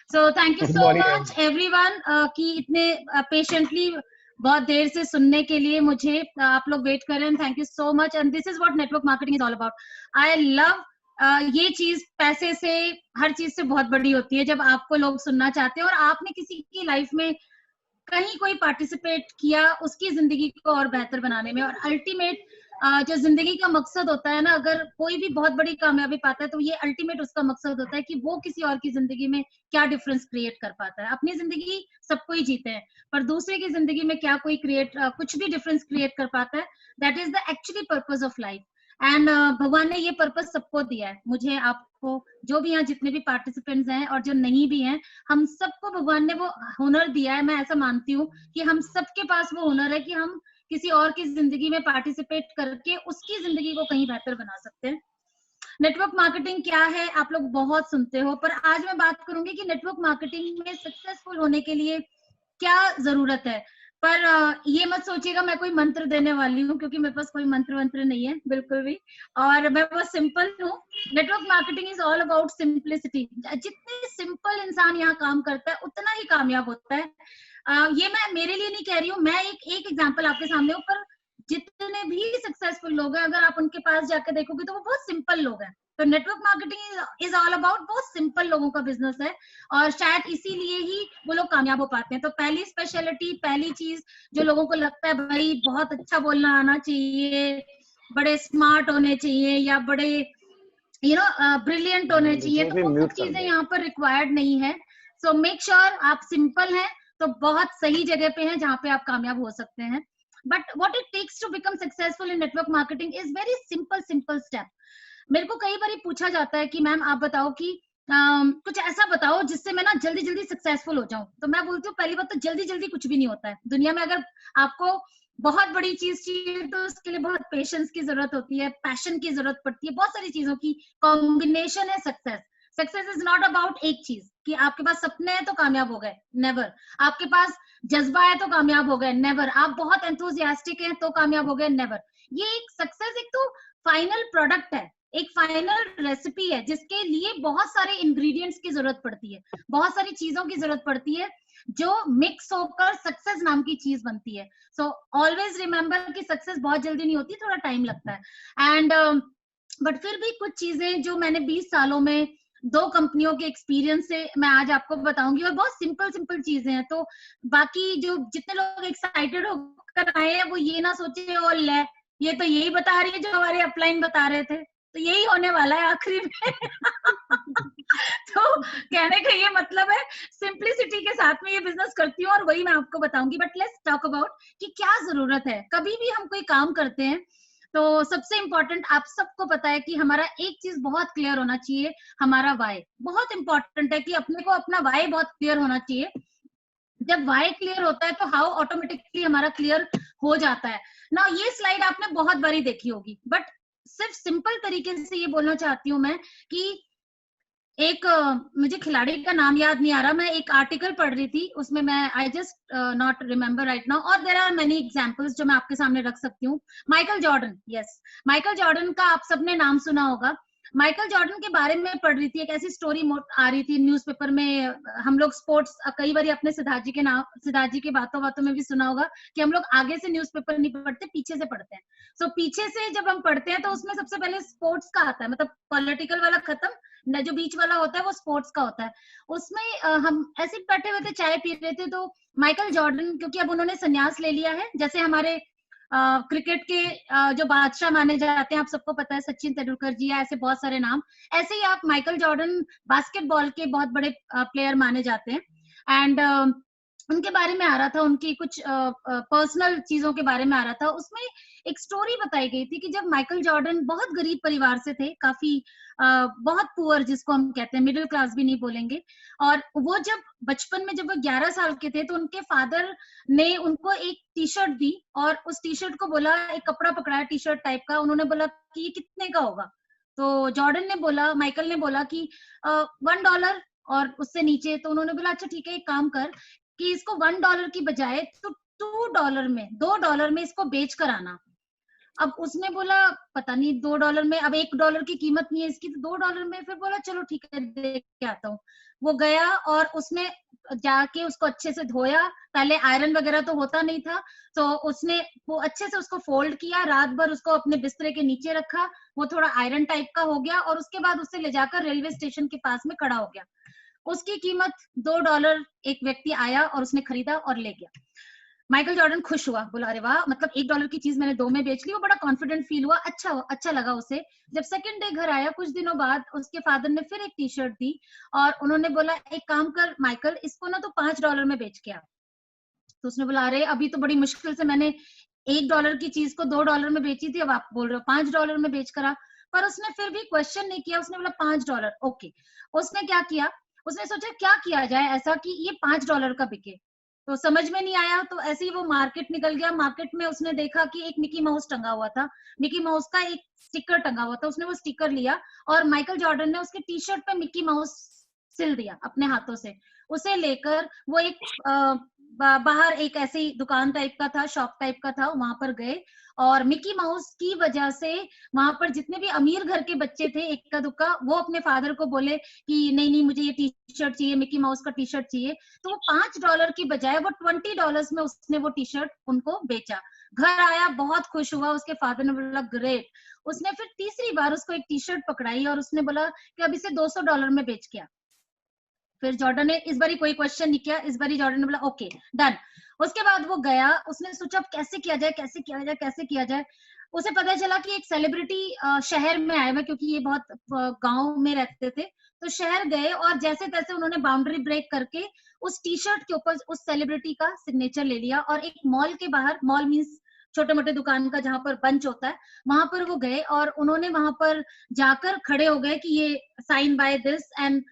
So thank you good so morning ma'am. Much everyone कि इतने patiently बहुत देर से सुनने के लिए मुझे आप लोग वेट कर रहे हैं। Thank you so much and this is what network marketing is all about. I love ये चीज पैसे से, हर चीज से बहुत बड़ी होती है जब आपको लोग सुनना चाहते हैं और आपने किसी की लाइफ में कहीं कोई पार्टिसिपेट किया उसकी जिंदगी को और बेहतर बनाने में। और अल्टीमेट जो जिंदगी का मकसद होता है ना, अगर कोई भी बहुत बड़ी कामयाबी पाता है तो ये अल्टीमेट उसका मकसद होता है कि वो किसी और की जिंदगी में क्या डिफरेंस क्रिएट कर पाता है। अपनी जिंदगी सबको ही जीते हैं, पर दूसरे की जिंदगी में क्या कोई कुछ भी डिफरेंस क्रिएट कर पाता है, that is the actually purpose of life. And भगवान ने ये पर्पज सबको दिया है, मुझे, आपको, जो भी यहाँ जितने भी पार्टिसिपेंट्स हैं और जो नहीं भी हैं, हम सबको भगवान ने वो हुनर दिया है। मैं ऐसा मानती हूँ कि हम सबके पास वो हुनर है कि हम किसी और की जिंदगी में पार्टिसिपेट करके उसकी जिंदगी को कहीं बेहतर बना सकते हैं। नेटवर्क मार्केटिंग क्या है आप लोग बहुत सुनते हो, पर आज मैं बात करूंगी कि नेटवर्क मार्केटिंग में सक्सेसफुल होने के लिए क्या जरूरत है। पर ये मत सोचिएगा मैं कोई मंत्र देने वाली हूँ, क्योंकि मेरे पास कोई मंत्र वंत्र नहीं है बिल्कुल भी, और मैं बहुत सिंपल हूँ। Network marketing is all about simplicity. जितने सिंपल इंसान यहाँ काम करता है उतना ही कामयाब होता है। ये मैं मेरे लिए नहीं कह रही हूँ, मैं एक एग्जाम्पल आपके सामने हूँ, पर जितने भी सक्सेसफुल लोग हैं अगर आप उनके पास जाकर देखोगे तो वो बहुत सिंपल लोग हैं। तो network marketing is all about बहुत सिंपल लोगों का बिजनेस है, और शायद इसीलिए ही वो लोग कामयाब हो पाते हैं। तो पहली स्पेशलिटी, पहली चीज जो लोगों को लगता है भाई बहुत अच्छा बोलना आना चाहिए, बड़े स्मार्ट होने चाहिए, या बड़े ब्रिलियंट होने चाहिए, तो वो सब चीजें यहाँ पर रिक्वायर्ड नहीं है। सो मेक श्योर आप सिंपल हैं तो बहुत सही जगह पे हैं जहाँ पे आप कामयाब हो सकते हैं। But what it takes to become successful in network marketing is very simple step. मेरे को कई बार पूछा जाता है कि मैम आप बताओ कि कुछ ऐसा बताओ जिससे मैं ना जल्दी जल्दी सक्सेसफुल हो जाऊं। तो मैं बोलती हूँ पहली बात तो जल्दी जल्दी कुछ भी नहीं होता है दुनिया में। अगर आपको बहुत बड़ी चीज चाहिए तो उसके लिए बहुत पेशेंस की जरूरत होती है, पैशन की जरूरत पड़ती है, बहुत सारी चीजों की कॉम्बिनेशन है success. Success is not about एक चीज कि आपके पास सपने हैं तो कामयाब हो गए, नेवर। आपके पास जज्बा है तो कामयाब हो गए, नेवर। आप बहुत एंथुसियास्टिक हैं तो कामयाब हो गए, नेवर। ये एक सक्सेस एक तो फाइनल प्रोडक्ट है, एक फाइनल रेसिपी है जिसके लिए बहुत सारे इंग्रेडिएंट्स की जरूरत पड़ती है, बहुत सारी चीजों की जरूरत पड़ती है जो मिक्स होकर सक्सेस नाम की चीज बनती है। सो ऑलवेज रिमेंबर कि सक्सेस बहुत जल्दी नहीं होती, थोड़ा टाइम लगता है। एंड बट फिर भी कुछ चीजें जो मैंने 20 सालों में 2 कंपनियों के एक्सपीरियंस से मैं आज आपको बताऊंगी, और बहुत सिंपल चीजें हैं। तो बाकी जो जितने लोग एक्साइटेड होकर आए हैं वो ये ना सोचे और ले ये तो यही बता रही है जो हमारे अपलाइन बता रहे थे, तो यही होने वाला है आखिरी में। तो कहने का ये मतलब है सिंप्लिसिटी के साथ में ये बिजनेस करती हूँ और वही मैं आपको बताऊंगी। बट लेट्स टॉक अबाउट कि क्या जरूरत है। कभी भी हम कोई काम करते हैं तो सबसे इंपॉर्टेंट आप सबको पता है कि हमारा एक चीज बहुत क्लियर होना चाहिए, हमारा वाई। बहुत इंपॉर्टेंट है कि अपने को अपना वाई बहुत क्लियर होना चाहिए। जब वाई क्लियर होता है तो हाउ ऑटोमेटिकली हमारा क्लियर हो जाता है ना। ये स्लाइड आपने बहुत बारी देखी होगी, बट सिर्फ सिंपल तरीके से ये बोलना चाहती हूँ मैं कि एक मुझे खिलाड़ी का नाम याद नहीं आ रहा, मैं एक आर्टिकल पढ़ रही थी उसमें, मैं I just not remember right now, और देयर आर मेनी एग्जांपल्स जो मैं आपके सामने रख सकती हूँ। Michael Jordan, yes, Michael Jordan का आप सबने नाम सुना होगा। माइकल जॉर्डन के बारे में पढ़ रही थी, एक ऐसी स्टोरी आ रही थी न्यूज़पेपर में। हम लोग स्पोर्ट्स कई बार अपने सिद्धार्थ जी के बातों बातों में भी सुना होगा कि हम लोग आगे से न्यूज़पेपर नहीं पढ़ते, पीछे से पढ़ते हैं। सो पीछे से जब हम पढ़ते हैं तो उसमें सबसे पहले स्पोर्ट्स का आता है, मतलब पॉलिटिकल वाला खत्म, न जो बीच वाला होता है वो स्पोर्ट्स का होता है। उसमें हम ऐसे बैठे हुए थे, चाय पी रहे थे, तो माइकल जॉर्डन, क्योंकि अब उन्होंने संन्यास ले लिया है, जैसे हमारे क्रिकेट के जो बादशाह माने जाते हैं, आप सबको पता है सचिन तेंदुलकर जी, ऐसे बहुत सारे नाम, ऐसे ही आप माइकल जॉर्डन बास्केटबॉल के बहुत बड़े प्लेयर माने जाते हैं। एंड उनके बारे में आ रहा था, उनकी कुछ पर्सनल चीजों के बारे में आ रहा था। उसमें एक स्टोरी बताई गई थी कि जब माइकल जॉर्डन बहुत गरीब परिवार से थे, काफी बहुत पुअर जिसको हम कहते हैं, मिडिल क्लास भी नहीं बोलेंगे, और वो जब बचपन में, जब वो 11 साल के थे, तो उनके फादर ने उनको एक टी शर्ट दी, और उस टी शर्ट को बोला, एक कपड़ा पकड़ाया टी शर्ट टाइप का, उन्होंने बोला कि ये कितने का होगा। तो जॉर्डन ने बोला, माइकल ने बोला कि $1 और उससे नीचे। तो उन्होंने बोला अच्छा ठीक है, एक काम कर कि इसको $1 की बजाय तो $2 में, $2 में इसको बेच कर आना। अब उसने बोला पता नहीं $2 में, अब $1 की कीमत नहीं है इसकी, तो $2 में। फिर बोला चलो ठीक है देख के आता हूँ। वो गया और उसने जाके उसको अच्छे से धोया, पहले आयरन वगैरह तो होता नहीं था, तो उसने वो अच्छे से उसको फोल्ड किया, रात भर उसको अपने बिस्तरे के नीचे रखा, वो थोड़ा आयरन टाइप का हो गया, और उसके बाद उसे ले जाकर रेलवे स्टेशन के पास में खड़ा हो गया। उसकी कीमत $2, एक व्यक्ति आया और उसने खरीदा और ले गया। माइकल जॉर्डन खुश हुआ, बोला अरे वाह, मतलब $1 की चीज मैंने 2 में बेच ली। वो बड़ा कॉन्फिडेंट फील हुआ, अच्छा लगा उसे। जब सेकंड डे घर आया, कुछ दिनों बाद उसके फादर ने फिर एक टी शर्ट दी और उन्होंने बोला एक काम कर माइकल, इसको ना तो $5 में बेच के आ। तो उसने बोला अरे अभी तो बड़ी मुश्किल से मैंने $1 की चीज को $2 में बेची थी, अब आप बोल रहे हो $5 में बेच कर आ। पर उसने फिर भी क्वेश्चन नहीं किया, उसने बोला $5, ओके। उसने क्या किया, उसने सोचा क्या किया जाए ऐसा कि ये $5 का बिके। तो समझ में नहीं आया, तो ऐसे ही वो मार्केट निकल गया। मार्केट में उसने देखा कि एक मिकी माउस टंगा हुआ था, मिकी माउस का एक स्टिकर टंगा हुआ था। उसने वो स्टिकर लिया और माइकल जॉर्डन ने उसके टी शर्ट पे मिकी माउस सिल दिया अपने हाथों से। उसे लेकर वो एक बाहर एक ऐसी दुकान टाइप का था, शॉप टाइप का था, वहां पर गए और मिकी माउस की वजह से वहां पर जितने भी अमीर घर के बच्चे थे इक्का दुक्का, वो अपने फादर को बोले कि नहीं नहीं मुझे ये टी शर्ट चाहिए, मिकी माउस का टी शर्ट चाहिए। तो वो $5 की बजाय वो $20 में उसने वो टी शर्ट उनको बेचा। घर आया, बहुत खुश हुआ, उसके फादर ने बोला ग्रेट। उसने फिर तीसरी बार उसको एक टी शर्ट पकड़ाई और उसने बोला कि अब इसे $200 में बेच के आ। फिर जॉर्डन ने इस बारी कोई क्वेश्चन नहीं किया, इस बारी जॉर्डन ने बोला ओके डन। उसके बाद वो गया, उसने सोचा अब कैसे किया जाए, कैसे किया जाए, कैसे किया जाए। उसे पता चला कि एक सेलिब्रिटी शहर में आए हुए, क्योंकि ये बहुत गांव में रहते थे, तो शहर गए और जैसे तैसे उन्होंने बाउंड्री ब्रेक करके उस टी शर्ट के ऊपर उस सेलिब्रिटी का सिग्नेचर ले लिया और एक मॉल के बाहर, मॉल मीन्स छोटे मोटे दुकान का जहां पर बंच होता है, वहां पर वो गए और उन्होंने वहां पर जाकर खड़े हो गए कि ये साइन बाय दिस एंड,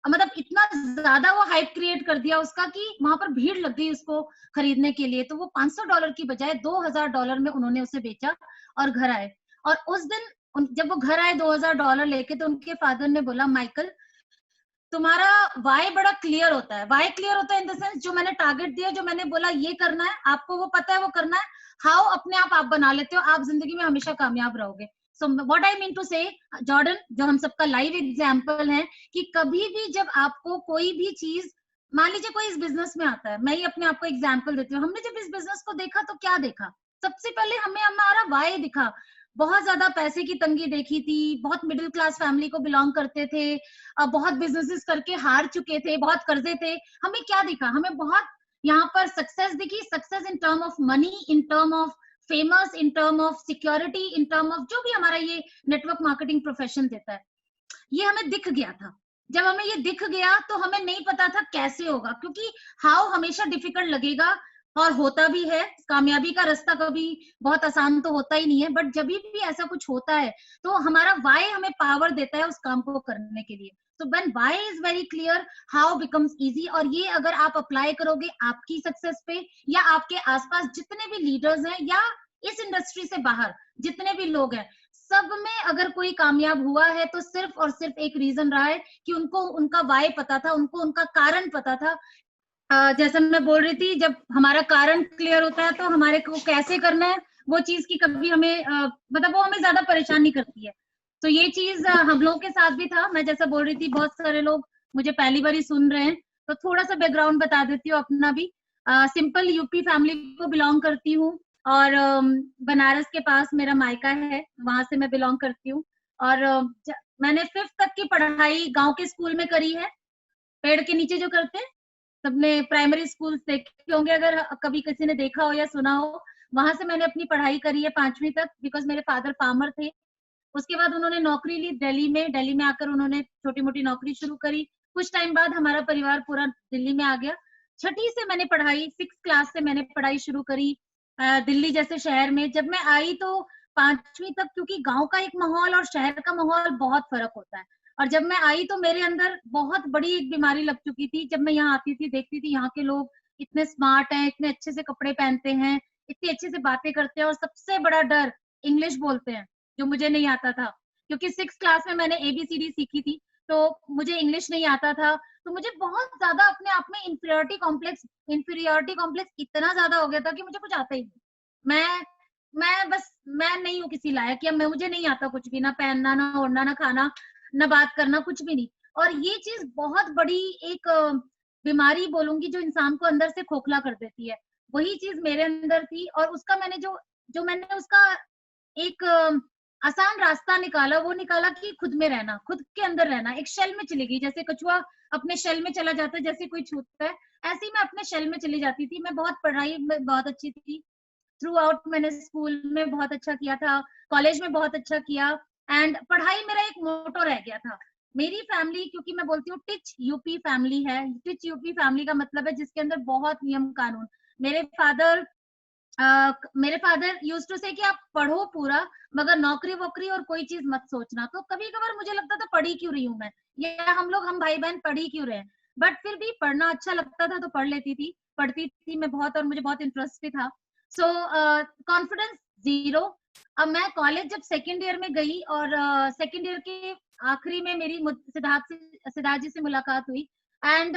मतलब इतना ज्यादा वो हाइप क्रिएट कर दिया उसका कि वहां पर भीड़ लग गई उसको खरीदने के लिए। तो वो $500 की बजाय $2000 में उन्होंने उसे बेचा और घर आए। और उस दिन जब वो घर आए $2000 लेके, तो उनके फादर ने बोला माइकल तुम्हारा वाई बड़ा क्लियर होता है। वाई क्लियर होता है इन द सेंस, जो मैंने टारगेट दिया, जो मैंने बोला ये करना है, आपको वो पता है वो करना है। हाउ अपने आप बना लेते हो, आप जिंदगी में हमेशा कामयाब रहोगे। So what I mean to say, Jordan जो हम सबका लाइव एग्जांपल है, कि कभी भी जब आपको कोई भी चीज, मान लीजिए कोई इस बिजनेस में आता है, मैं ही अपने आप को एग्जाम्पल देती हूँ, हमने जब इस बिजनेस को देखा तो क्या देखा, सबसे पहले हमें हमारा वाई दिखा। बहुत ज्यादा पैसे की तंगी देखी थी, बहुत मिडिल क्लास फैमिली को बिलोंग करते थे, बहुत बिजनेसेस करके हार चुके थे, बहुत कर्जे थे। हमें क्या दिखा, हमें बहुत यहाँ पर सक्सेस दिखी, success in term of money, in term of famous, in term of security, in term of जो भी हमारा ये नेटवर्क मार्केटिंग प्रोफेशन देता है, ये हमें दिख गया था। जब हमें ये दिख गया तो हमें नहीं पता था कैसे होगा, क्योंकि हाउ हमेशा डिफिकल्ट लगेगा और होता भी है। कामयाबी का रास्ता कभी बहुत आसान तो होता ही नहीं है, बट जब भी ऐसा कुछ होता है तो हमारा वाई हमें पावर देता है उस काम को करने के लिए। तो when why is very clear, how becomes easy. और ये अगर आप अप्लाई करोगे आपकी सक्सेस पे, या आपके आसपास जितने भी लीडर्स हैं, या इस इंडस्ट्री से बाहर जितने भी लोग हैं, सब में अगर कोई कामयाब हुआ है तो सिर्फ और सिर्फ एक रीजन रहा है कि उनको उनका वाई पता था, उनको उनका कारण पता था। जैसे मैं बोल रही थी, जब हमारा कारण क्लियर होता है तो हमारे को कैसे करना है वो चीज की कभी हमें मतलब वो हमें ज्यादा परेशान नहीं करती है। तो ये चीज हम लोगों के साथ भी था। मैं जैसा बोल रही थी, बहुत सारे लोग मुझे पहली बार ही सुन रहे हैं, तो थोड़ा सा बैकग्राउंड बता देती हूँ अपना भी। सिंपल यूपी फैमिली को बिलोंग करती हूँ और बनारस के पास मेरा मायका है, वहां से मैं बिलोंग करती हूँ। और मैंने 5th तक की पढ़ाई गांव के स्कूल में करी है, पेड़ के नीचे जो करते हैं, सबने प्राइमरी स्कूल देखे होंगे, अगर कभी किसी ने देखा हो या सुना हो। वहां से मैंने अपनी पढ़ाई करी है 5वीं तक, बिकॉज मेरे फादर फार्मर थे। उसके बाद उन्होंने नौकरी ली दिल्ली में, दिल्ली में आकर उन्होंने छोटी मोटी नौकरी शुरू करी। कुछ टाइम बाद हमारा परिवार पूरा दिल्ली में आ गया। 6ठी से मैंने पढ़ाई, 6th क्लास से मैंने पढ़ाई शुरू करी दिल्ली जैसे शहर में। जब मैं आई तो 5वीं तक, क्योंकि गांव का एक माहौल और शहर का माहौल बहुत फर्क होता है। और जब मैं आई तो मेरे अंदर बहुत बड़ी एक बीमारी लग चुकी थी। जब मैं यहाँ आती थी, देखती थी यहाँ के लोग इतने स्मार्ट हैं, इतने अच्छे से कपड़े पहनते हैं, इतनी अच्छे से बातें करते हैं, और सबसे बड़ा डर इंग्लिश बोलते हैं, जो मुझे नहीं आता था। क्योंकि 6th क्लास में मैंने ABCD सीखी थी, तो मुझे इंग्लिश नहीं आता था। तो मुझे बहुत ज्यादा अपने आप में इंफीरियोरिटी कॉम्प्लेक्स इतना ज्यादा हो गया था कि मुझे कुछ आता ही नहीं। मैं मैं नहीं हूँ किसी लायक, या मुझे नहीं आता कुछ भी, ना पहनना, ना ओढ़ना, ना खाना, ना बात करना, कुछ भी नहीं। और ये चीज बहुत बड़ी एक बीमारी बोलूंगी, जो इंसान को अंदर से खोखला कर देती है। वही चीज मेरे अंदर थी, और उसका मैंने जो जो मैंने उसका एक आसान रास्ता निकाला, वो निकाला कि खुद में रहना, खुद के अंदर रहना, एक शेल में चली गई। जैसे कछुआ अपने शेल में चला जाता है, जैसे कोई छूटता है, ऐसे ही मैं अपने शेल में चली जाती थी। मैं बहुत पढ़ाई में बहुत अच्छी थी, थ्रू आउट मैंने स्कूल में बहुत अच्छा किया था, कॉलेज में बहुत अच्छा किया, एंड पढ़ाई मेरा एक मोटो रह गया था। मेरी फैमिली, क्योंकि मैं बोलती हूँ टिच यूपी फैमिली है। टिच यूपी फैमिली का मतलब है जिसके अंदर बहुत नियम कानून। मेरे फादर मेरे फादर यूज्ड टू से कि आप पढ़ो पूरा, मगर नौकरी वोकरी और कोई चीज मत सोचना। तो कभी कभार मुझे लगता था पढ़ी क्यों रही हूँ मैं, या हम भाई बहन पढ़ी क्यों रहे, बट फिर भी पढ़ना अच्छा लगता था तो पढ़ लेती थी, पढ़ती थी मैं बहुत, और मुझे बहुत इंटरेस्ट भी था। सो कॉन्फिडेंस जीरो। अब मैं कॉलेज जब सेकेंड ईयर में गई, और सेकेंड ईयर के आखिरी में मेरी सिद्धार्थ जी से मुलाकात हुई, एंड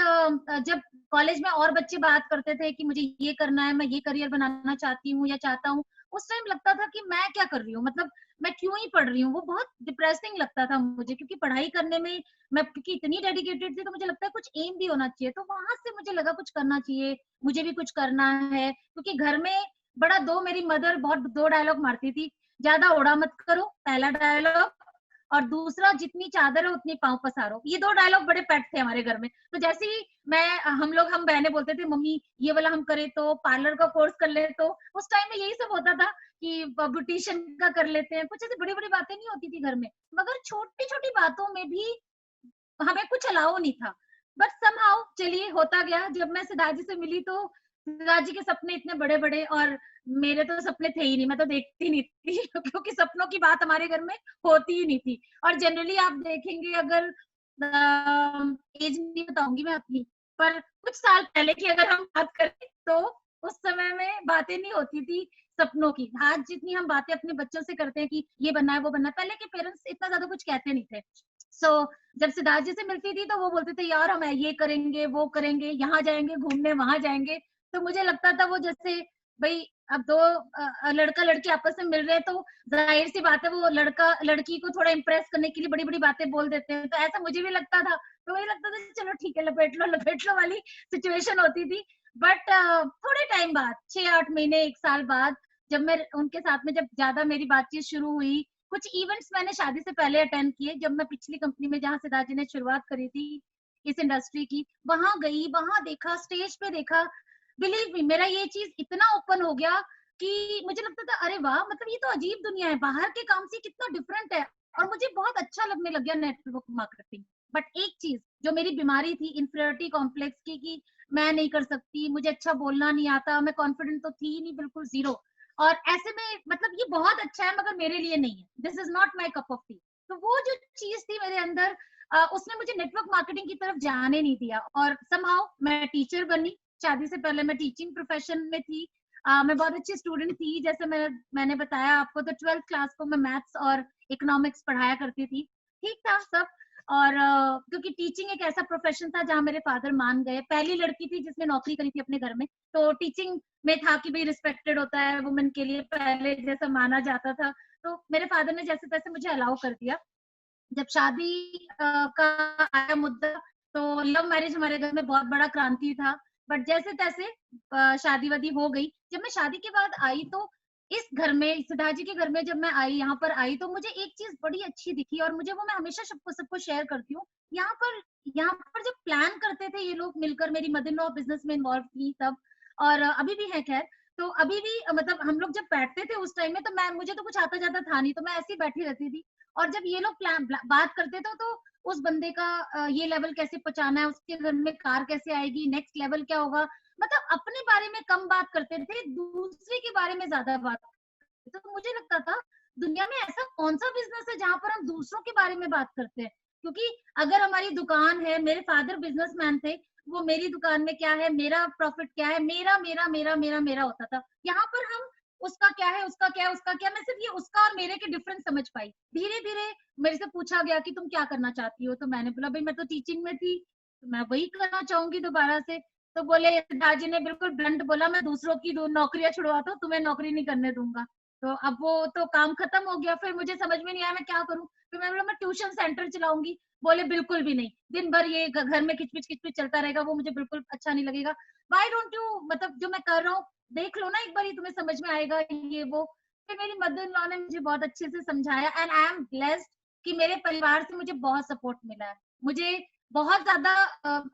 जब कॉलेज में और बच्चे बात करते थे कि मुझे ये करना है, मैं ये करियर बनाना चाहती हूँ या चाहता हूँ, उस टाइम लगता था कि मैं क्या कर रही हूँ, मतलब मैं क्यों ही पढ़ रही हूँ। वो बहुत डिप्रेसिंग लगता था मुझे, क्योंकि पढ़ाई करने में मैं क्योंकि इतनी डेडिकेटेड थी, तो मुझे लगता है कुछ एम भी होना चाहिए। तो वहां से मुझे लगा कुछ करना चाहिए, मुझे भी कुछ करना है, क्योंकि घर में बड़ा दो मेरी मदर बहुत दो डायलॉग मारती थी, ज्यादा ओढ़ा मत करो, पहला डायलॉग, और दूसरा जितनी चादर है उतनी पांव पसारो। ये दो डायलॉग बड़े पेट थे हमारे घर में। तो जैसे ही हम बहनें बोलते थे मम्मी ये वाला हम करें, तो पार्लर का कोर्स कर ले, तो उस टाइम में यही सब होता था कि ब्यूटिशियन का कर लेते हैं। कुछ ऐसी बड़ी बड़ी बातें नहीं होती थी घर में, मगर छोटी छोटी बातों में भी हमें कुछ अलाउ नहीं था। बट समहाउ चलिए होता गया। जब मैं सिद्धार्थ जी से मिली, तो सिद्धार्थ जी के सपने इतने बड़े बड़े, और मेरे तो सपने थे ही नहीं, मैं तो देखती नहीं थी क्योंकि सपनों की बात हमारे घर में होती ही नहीं थी। और जनरली आप देखेंगे, अगर एज नहीं बताऊंगी मैं अपनी, पर कुछ साल पहले की अगर हम बात करें, तो उस समय में बातें नहीं होती थी सपनों की। आज जितनी हम बातें अपने बच्चों से करते हैं कि ये बनना है वो बनना है, पहले के पेरेंट्स इतना ज्यादा कुछ कहते नहीं थे। सो जब सिद्धार्थ जी से मिलती थी, तो वो बोलते थे यार हम ये करेंगे, वो करेंगे, यहाँ जाएंगे घूमने, वहां जाएंगे। तो मुझे लगता था वो जैसे भाई अब दो लड़का लड़की आपस में मिल रहे हैं, तो जाहिर सी बात है वो लड़का लड़की को थोड़ा इम्प्रेस करने के लिए बड़ी बड़ी बातें बोल देते हैं। तो ऐसा मुझे भी लगता था, तो मुझे लगता था चलो ठीक है, लपेट लो वाली सिचुएशन होती थी। बट थोड़े टाइम बाद, 6-8 महीने 1 साल बाद, जब मैं उनके साथ में जब ज्यादा मेरी बातचीत शुरू हुई, कुछ इवेंट्स मैंने शादी से पहले अटेंड किए। जब मैं पिछली कंपनी में जहाँ सिद्धार्थ जी ने शुरुआत करी थी इस इंडस्ट्री की, वहां गई, वहां देखा, स्टेज पे देखा, बिलीव मी मेरा ये चीज इतना ओपन हो गया कि मुझे लगता था अरे वाह, मतलब ये तो अजीब दुनिया है, बाहर के काम से कितना डिफरेंट है। और मुझे बहुत अच्छा लगने लग गया नेटवर्क मार्केटिंग। बट एक चीज जो मेरी बीमारी थी इंफीरियरिटी कॉम्प्लेक्स की, कि मैं नहीं कर सकती, मुझे अच्छा बोलना नहीं आता, मैं कॉन्फिडेंट तो थी ही नहीं, बिल्कुल जीरो। और ऐसे में मतलब ये बहुत अच्छा है मगर मेरे लिए नहीं है, this is not my cup of T. तो वो जो चीज थी मेरे अंदर, उसने मुझे नेटवर्क मार्केटिंग की तरफ जाने नहीं दिया। और समहाउ मैं टीचर बनी। शादी से पहले मैं टीचिंग प्रोफेशन में थी। मैं बहुत अच्छी स्टूडेंट थी, जैसे मैंने बताया आपको, तो 12th क्लास को मैं मैथ्स और इकोनॉमिक्स पढ़ाया करती थी। ठीक था सब। और क्योंकि टीचिंग एक ऐसा प्रोफेशन था जहाँ मेरे फादर मान गए, पहली लड़की थी जिसने नौकरी करी थी अपने घर में, तो टीचिंग में था कि भाई रिस्पेक्टेड होता है वुमेन के लिए, पहले जैसा माना जाता था। तो मेरे फादर ने जैसे तैसे मुझे अलाउ कर दिया। जब शादी का आया मुद्दा, तो लव मैरिज हमारे घर में बहुत बड़ा क्रांति था। बट जैसे तैसे शादी वादी हो गई। जब मैं शादी के बाद आई, तो इस घर में, सिद्धार्थ जी के घर में जब मैं आई, यहाँ पर आई, तो मुझे एक चीज बड़ी अच्छी दिखी, और मुझे वो मैं हमेशा सबको शेयर करती हूँ। यहाँ पर जब प्लान करते थे ये लोग मिलकर, मेरी मदर इन लॉ बिजनेस में इन्वॉल्व थी तब, और अभी भी है खैर। तो अभी भी मतलब हम लोग जब बैठते थे उस टाइम में, तो मुझे तो कुछ आता जाता था नहीं, तो मैं ऐसे ही बैठी रहती थी। और जब ये लोग बात करते थे, तो उस बंदे का ये लेवल कैसे पहुंचाना है, उसके घर में कार कैसे आएगी, नेक्स्ट लेवल क्या होगा, मतलब अपने बारे में कम बात करते थे, दूसरे के बारे में ज्यादा बात करते थे। तो मुझे लगता था दुनिया में ऐसा कौन सा बिजनेस है जहां पर हम दूसरों के बारे में बात करते हैं। क्योंकि अगर हमारी दुकान है, मेरे फादर बिजनेसमैन थे, वो मेरी दुकान में क्या है, मेरा प्रॉफिट क्या है, मेरा मेरा मेरा मेरा मेरा होता था। यहाँ पर हम उसका क्या है, उसका क्या है, उसका क्या, मैं सिर्फ ये उसका और मेरे के डिफरेंस समझ पाई। धीरे धीरे मेरे से पूछा गया कि तुम क्या करना चाहती हो, तो मैंने बोला भाई मैं तो टीचिंग में थी, तो मैं वही करना चाहूंगी दोबारा से। तो बोले, दादाजी ने बिल्कुल ब्लंट बोला, मैं दूसरों की नौकरियां छुड़वाता हूँ, तुम्हें नौकरी नहीं करने दूंगा। तो अब वो तो काम खत्म हो गया, फिर मुझे समझ में नहीं आया मैं क्या करूं। फिर मैं बोला मैं ट्यूशन सेंटर चलाऊंगी। बोले बिल्कुल भी नहीं, दिन भर ये घर में किचपिच किचपिच चलता रहेगा, वो मुझे बिल्कुल अच्छा नहीं लगेगा। व्हाई डोंट यू, मतलब जो मैं कर रहा हूँ देख लो ना एक बार, तुम्हें समझ में आएगा ये वो। फिर मेरी मदर इन लॉ ने मुझे बहुत अच्छे से समझाया, एंड आई एम ब्लेस्ड कि मेरे परिवार से मुझे बहुत सपोर्ट मिला है। मुझे बहुत ज्यादा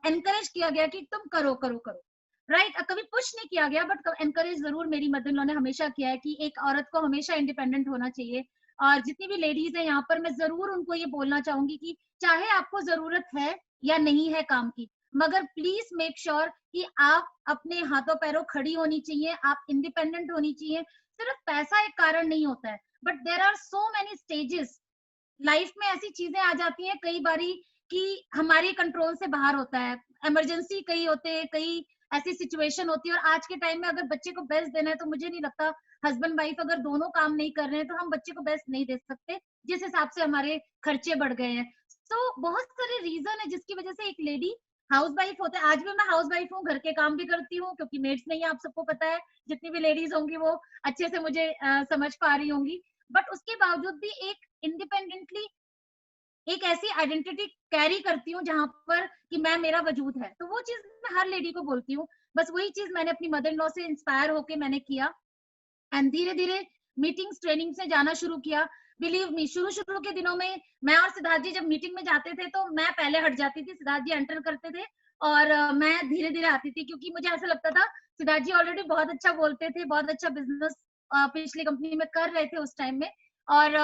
एनकरेज किया गया कि तुम करो करो करो, राइट। कभी पुश नहीं किया गया, बट एनकरेज जरूर मेरी मदर इन लॉ ने हमेशा किया है कि एक औरत को हमेशा इंडिपेंडेंट होना चाहिए। और जितनी भी लेडीज है यहाँ पर, मैं जरूर उनको ये बोलना चाहूंगी कि चाहे आपको जरूरत है या नहीं है काम की, मगर प्लीज मेक श्योर कि आप अपने हाथों पैरों खड़ी होनी चाहिए, आप इंडिपेंडेंट होनी चाहिए। सिर्फ पैसा एक कारण नहीं होता है, but there are so many stages life में, ऐसी चीजें आ जाती हैं कई बारी कि हमारी कंट्रोल से बाहर होता है। इमरजेंसी कई होते हैं, कई ऐसी सिचुएशन होती है। और आज के टाइम में अगर बच्चे को बेस्ट देना है, तो मुझे नहीं लगता, हस्बैंड वाइफ अगर दोनों काम नहीं कर रहे हैं, तो हम बच्चे को बेस्ट नहीं दे सकते जिस हिसाब से हमारे खर्चे बढ़ गए हैं। तो बहुत सारे रीजन है जिसकी वजह से एक लेडी हाउस वाइफ होता है। आज भी मैं हाउस वाइफ हूँ, घर के काम भी करती हूँ क्योंकि मेड्स नहीं है, आप सबको पता है। जितनी भी लेडीज होंगी वो अच्छे से मुझे समझ पा रही होंगी। बट उसके बावजूद भी एक इंडिपेंडेंटली एक ऐसी आइडेंटिटी कैरी करती हूँ जहां पर कि मैं, मेरा वजूद है। तो वो चीज मैं हर लेडी को बोलती हूँ। बस वही चीज मैंने अपनी मदर इन लॉ से इंस्पायर होके मैंने किया, एंड धीरे धीरे मीटिंग्स ट्रेनिंग से जाना शुरू किया। बिलीव मी, शुरू शुरू के दिनों में मैं और सिद्धार्थ जी जब मीटिंग में जाते थे तो मैं पहले हट जाती थी, सिद्धार्थ जी एंटर करते थे, और मैं धीरे धीरे आती थी, क्योंकि मुझे ऐसा लगता था सिद्धार्थ जी ऑलरेडी बहुत अच्छा बोलते थे, बहुत अच्छा बिजनेस पिछली कंपनी में कर रहे थे उस टाइम में। और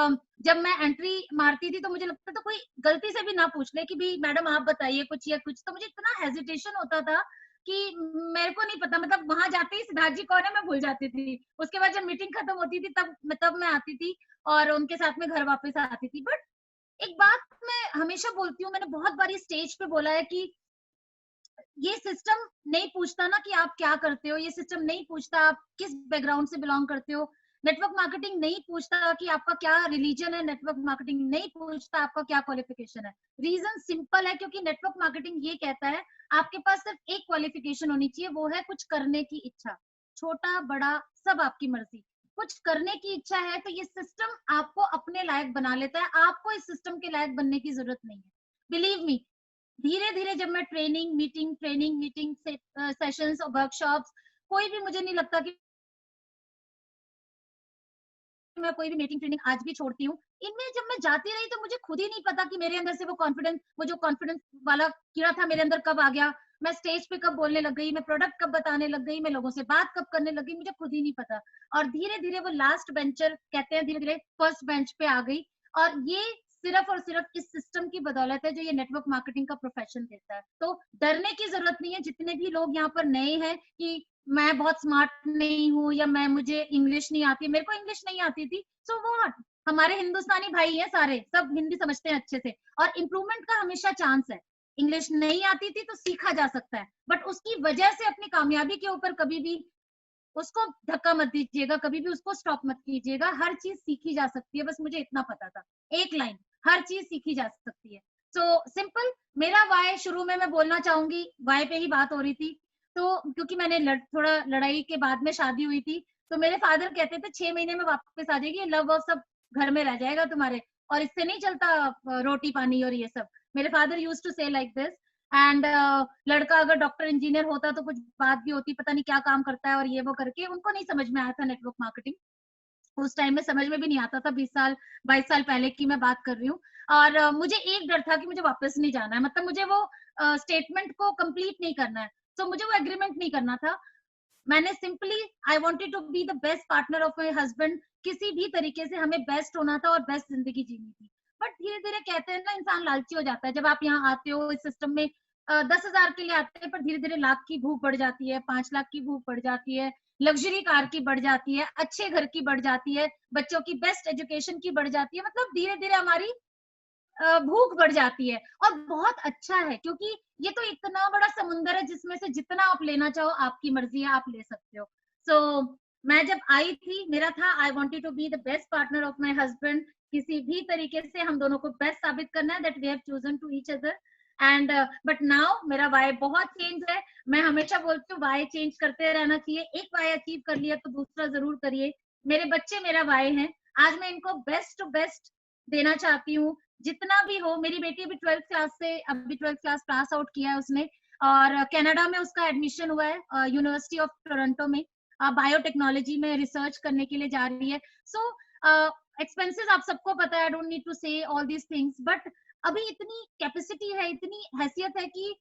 जब मैं एंट्री मारती थी तो मुझे लगता था कोई गलती से भी ना पूछ ले कि भी मैडम आप बताइए कुछ या कुछ, तो मुझे इतना हेजिटेशन होता था कि मेरे को नहीं पता, मतलब वहां जाते ही सिद्धार्थ जी कौन है मैं भूल जाती थी। उसके बाद जब मीटिंग खत्म होती थी तब मैं आती थी और उनके साथ में घर वापस आती थी। बट एक बात मैं हमेशा बोलती हूँ, मैंने बहुत बारी स्टेज पे बोला है कि ये सिस्टम नहीं पूछता ना कि आप क्या करते हो, ये सिस्टम नहीं पूछता आप किस बैकग्राउंड से बिलोंग करते हो। नेटवर्क मार्केटिंग नहीं पूछता कि आपका क्या रिलीजन है, नेटवर्क मार्केटिंग नहीं पूछता आपका क्या क्वालिफिकेशन है। रीजन सिंपल है, क्योंकि नेटवर्क मार्केटिंग ये कहता है आपके पास सिर्फ एक क्वालिफिकेशन होनी चाहिए, वो है कुछ करने की इच्छा। छोटा बड़ा सब आपकी मर्जी, कुछ करने की इच्छा है तो ये सिस्टम आपको अपने लायक बना लेता है। आपको इस सिस्टम के लायक बनने की जरूरत नहीं है। बिलीव मी, धीरे धीरे जब मैं ट्रेनिंग मीटिंग सेशंस और वर्कशॉप्स, कोई भी मुझे नहीं लगता कि मैं कोई भी मीटिंग ट्रेनिंग आज भी छोड़ती हूँ। इनमें जब मैं जाती रही तो मुझे खुद ही नहीं पता कि मेरे अंदर से वो जो कॉन्फिडेंस वाला कीड़ा था मेरे अंदर कब आ गया। मैं स्टेज पे कब बोलने लग गई, मैं प्रोडक्ट कब बताने लग गई, मैं लोगों से बात कब करने लग गई, मुझे खुद ही नहीं पता। और धीरे धीरे वो लास्ट बेंचर कहते हैं, धीरे धीरे फर्स्ट बेंच पे आ गई। और ये सिर्फ और सिर्फ इस सिस्टम की बदौलत है जो ये नेटवर्क मार्केटिंग का प्रोफेशन देता है। तो डरने की जरूरत नहीं है। जितने भी लोग यहाँ पर नए हैं कि मैं बहुत स्मार्ट नहीं हूँ या मैं, मुझे इंग्लिश नहीं आती, मेरे को इंग्लिश नहीं आती थी, सो व्हाट, हमारे हिंदुस्तानी भाई हैं सारे, सब हिंदी समझते हैं अच्छे से, और इम्प्रूवमेंट का हमेशा चांस है। इंग्लिश नहीं आती थी तो सीखा जा सकता है, बट उसकी वजह से अपनी कामयाबी के ऊपर कभी भी उसको धक्का मत दीजिएगा, कभी भी उसको स्टॉप मत कीजिएगा। हर चीज सीखी जा सकती है, बस मुझे इतना पता था, एक लाइन, हर चीज सीखी जा सकती है। So simple. मेरा वाई शुरू में मैं बोलना चाहूंगी, वाई पे ही बात हो रही थी। तो क्योंकि मैंने थोड़ा लड़ाई के बाद में शादी हुई थी, तो मेरे फादर कहते थे 6 महीने में वापस आ जाएगी, लव वव सब घर में रह जाएगा तुम्हारे, और इससे नहीं चलता रोटी पानी और ये सब। मेरे फादर यूज टू से लाइक दिस। एंड लड़का अगर डॉक्टर इंजीनियर होता तो कुछ बात भी होती, पता नहीं क्या काम करता है और ये वो करके। उनको नहीं समझ में आया था नेटवर्क मार्केटिंग, उस टाइम में समझ में भी नहीं आता था। 20 साल 22 साल पहले की मैं बात कर रही हूँ। और मुझे एक डर था कि मुझे वापस नहीं जाना है, मतलब मुझे वो स्टेटमेंट को कंप्लीट नहीं करना है, तो मुझे वो एग्रीमेंट नहीं करना था। मैंने simply, I wanted to be the best partner of my husband, किसी भी तरीके से हमें बेस्ट होना था और बेस्ट जिंदगी जीनी थी। बट धीरे धीरे कहते हैं ना, इंसान लालची हो जाता है। जब आप यहाँ आते हो इस सिस्टम में 10,000 के लिए आते हैं, पर धीरे धीरे लाख की भूख बढ़ जाती है, 5 लाख की भूख बढ़ जाती है, लग्जरी कार की बढ़ जाती है, अच्छे घर की बढ़ जाती है, बच्चों की बेस्ट एजुकेशन की बढ़ जाती है। मतलब धीरे धीरे हमारी भूख बढ़ जाती है। और बहुत अच्छा है, क्योंकि ये तो इतना बड़ा समुंदर है जिसमें से जितना आप लेना चाहो आपकी मर्जी है, आप ले सकते हो। सो मैं जब आई थी, मेरा था I wanted to be the best partner of my husband. किसी भी तरीके से हम दोनों को बेस्ट साबित करना है, that we have chosen to each other. And but now मेरा वाई बहुत चेंज है। मैं हमेशा बोलती हूँ वाई चेंज करते रहना चाहिए, एक वाई अचीव कर लिया तो दूसरा जरूर करिए। मेरे बच्चे मेरा वाई है। आज मैं इनको बेस्ट टू बेस्ट देना चाहती हूँ, जितना भी हो। मेरी बेटी अभी 12th क्लास से, अभी 12th क्लास पास आउट किया है उसने, और कनाडा में उसका एडमिशन हुआ है, यूनिवर्सिटी ऑफ टोरंटो में, बायोटेक्नोलॉजी में रिसर्च करने के लिए जा रही है। सो एक्सपेंसेस आप सबको पता है, आई डोंट नीड टू से ऑल दीज थिंग्स, बट अभी इतनी कैपेसिटी है, इतनी हैसियत है कि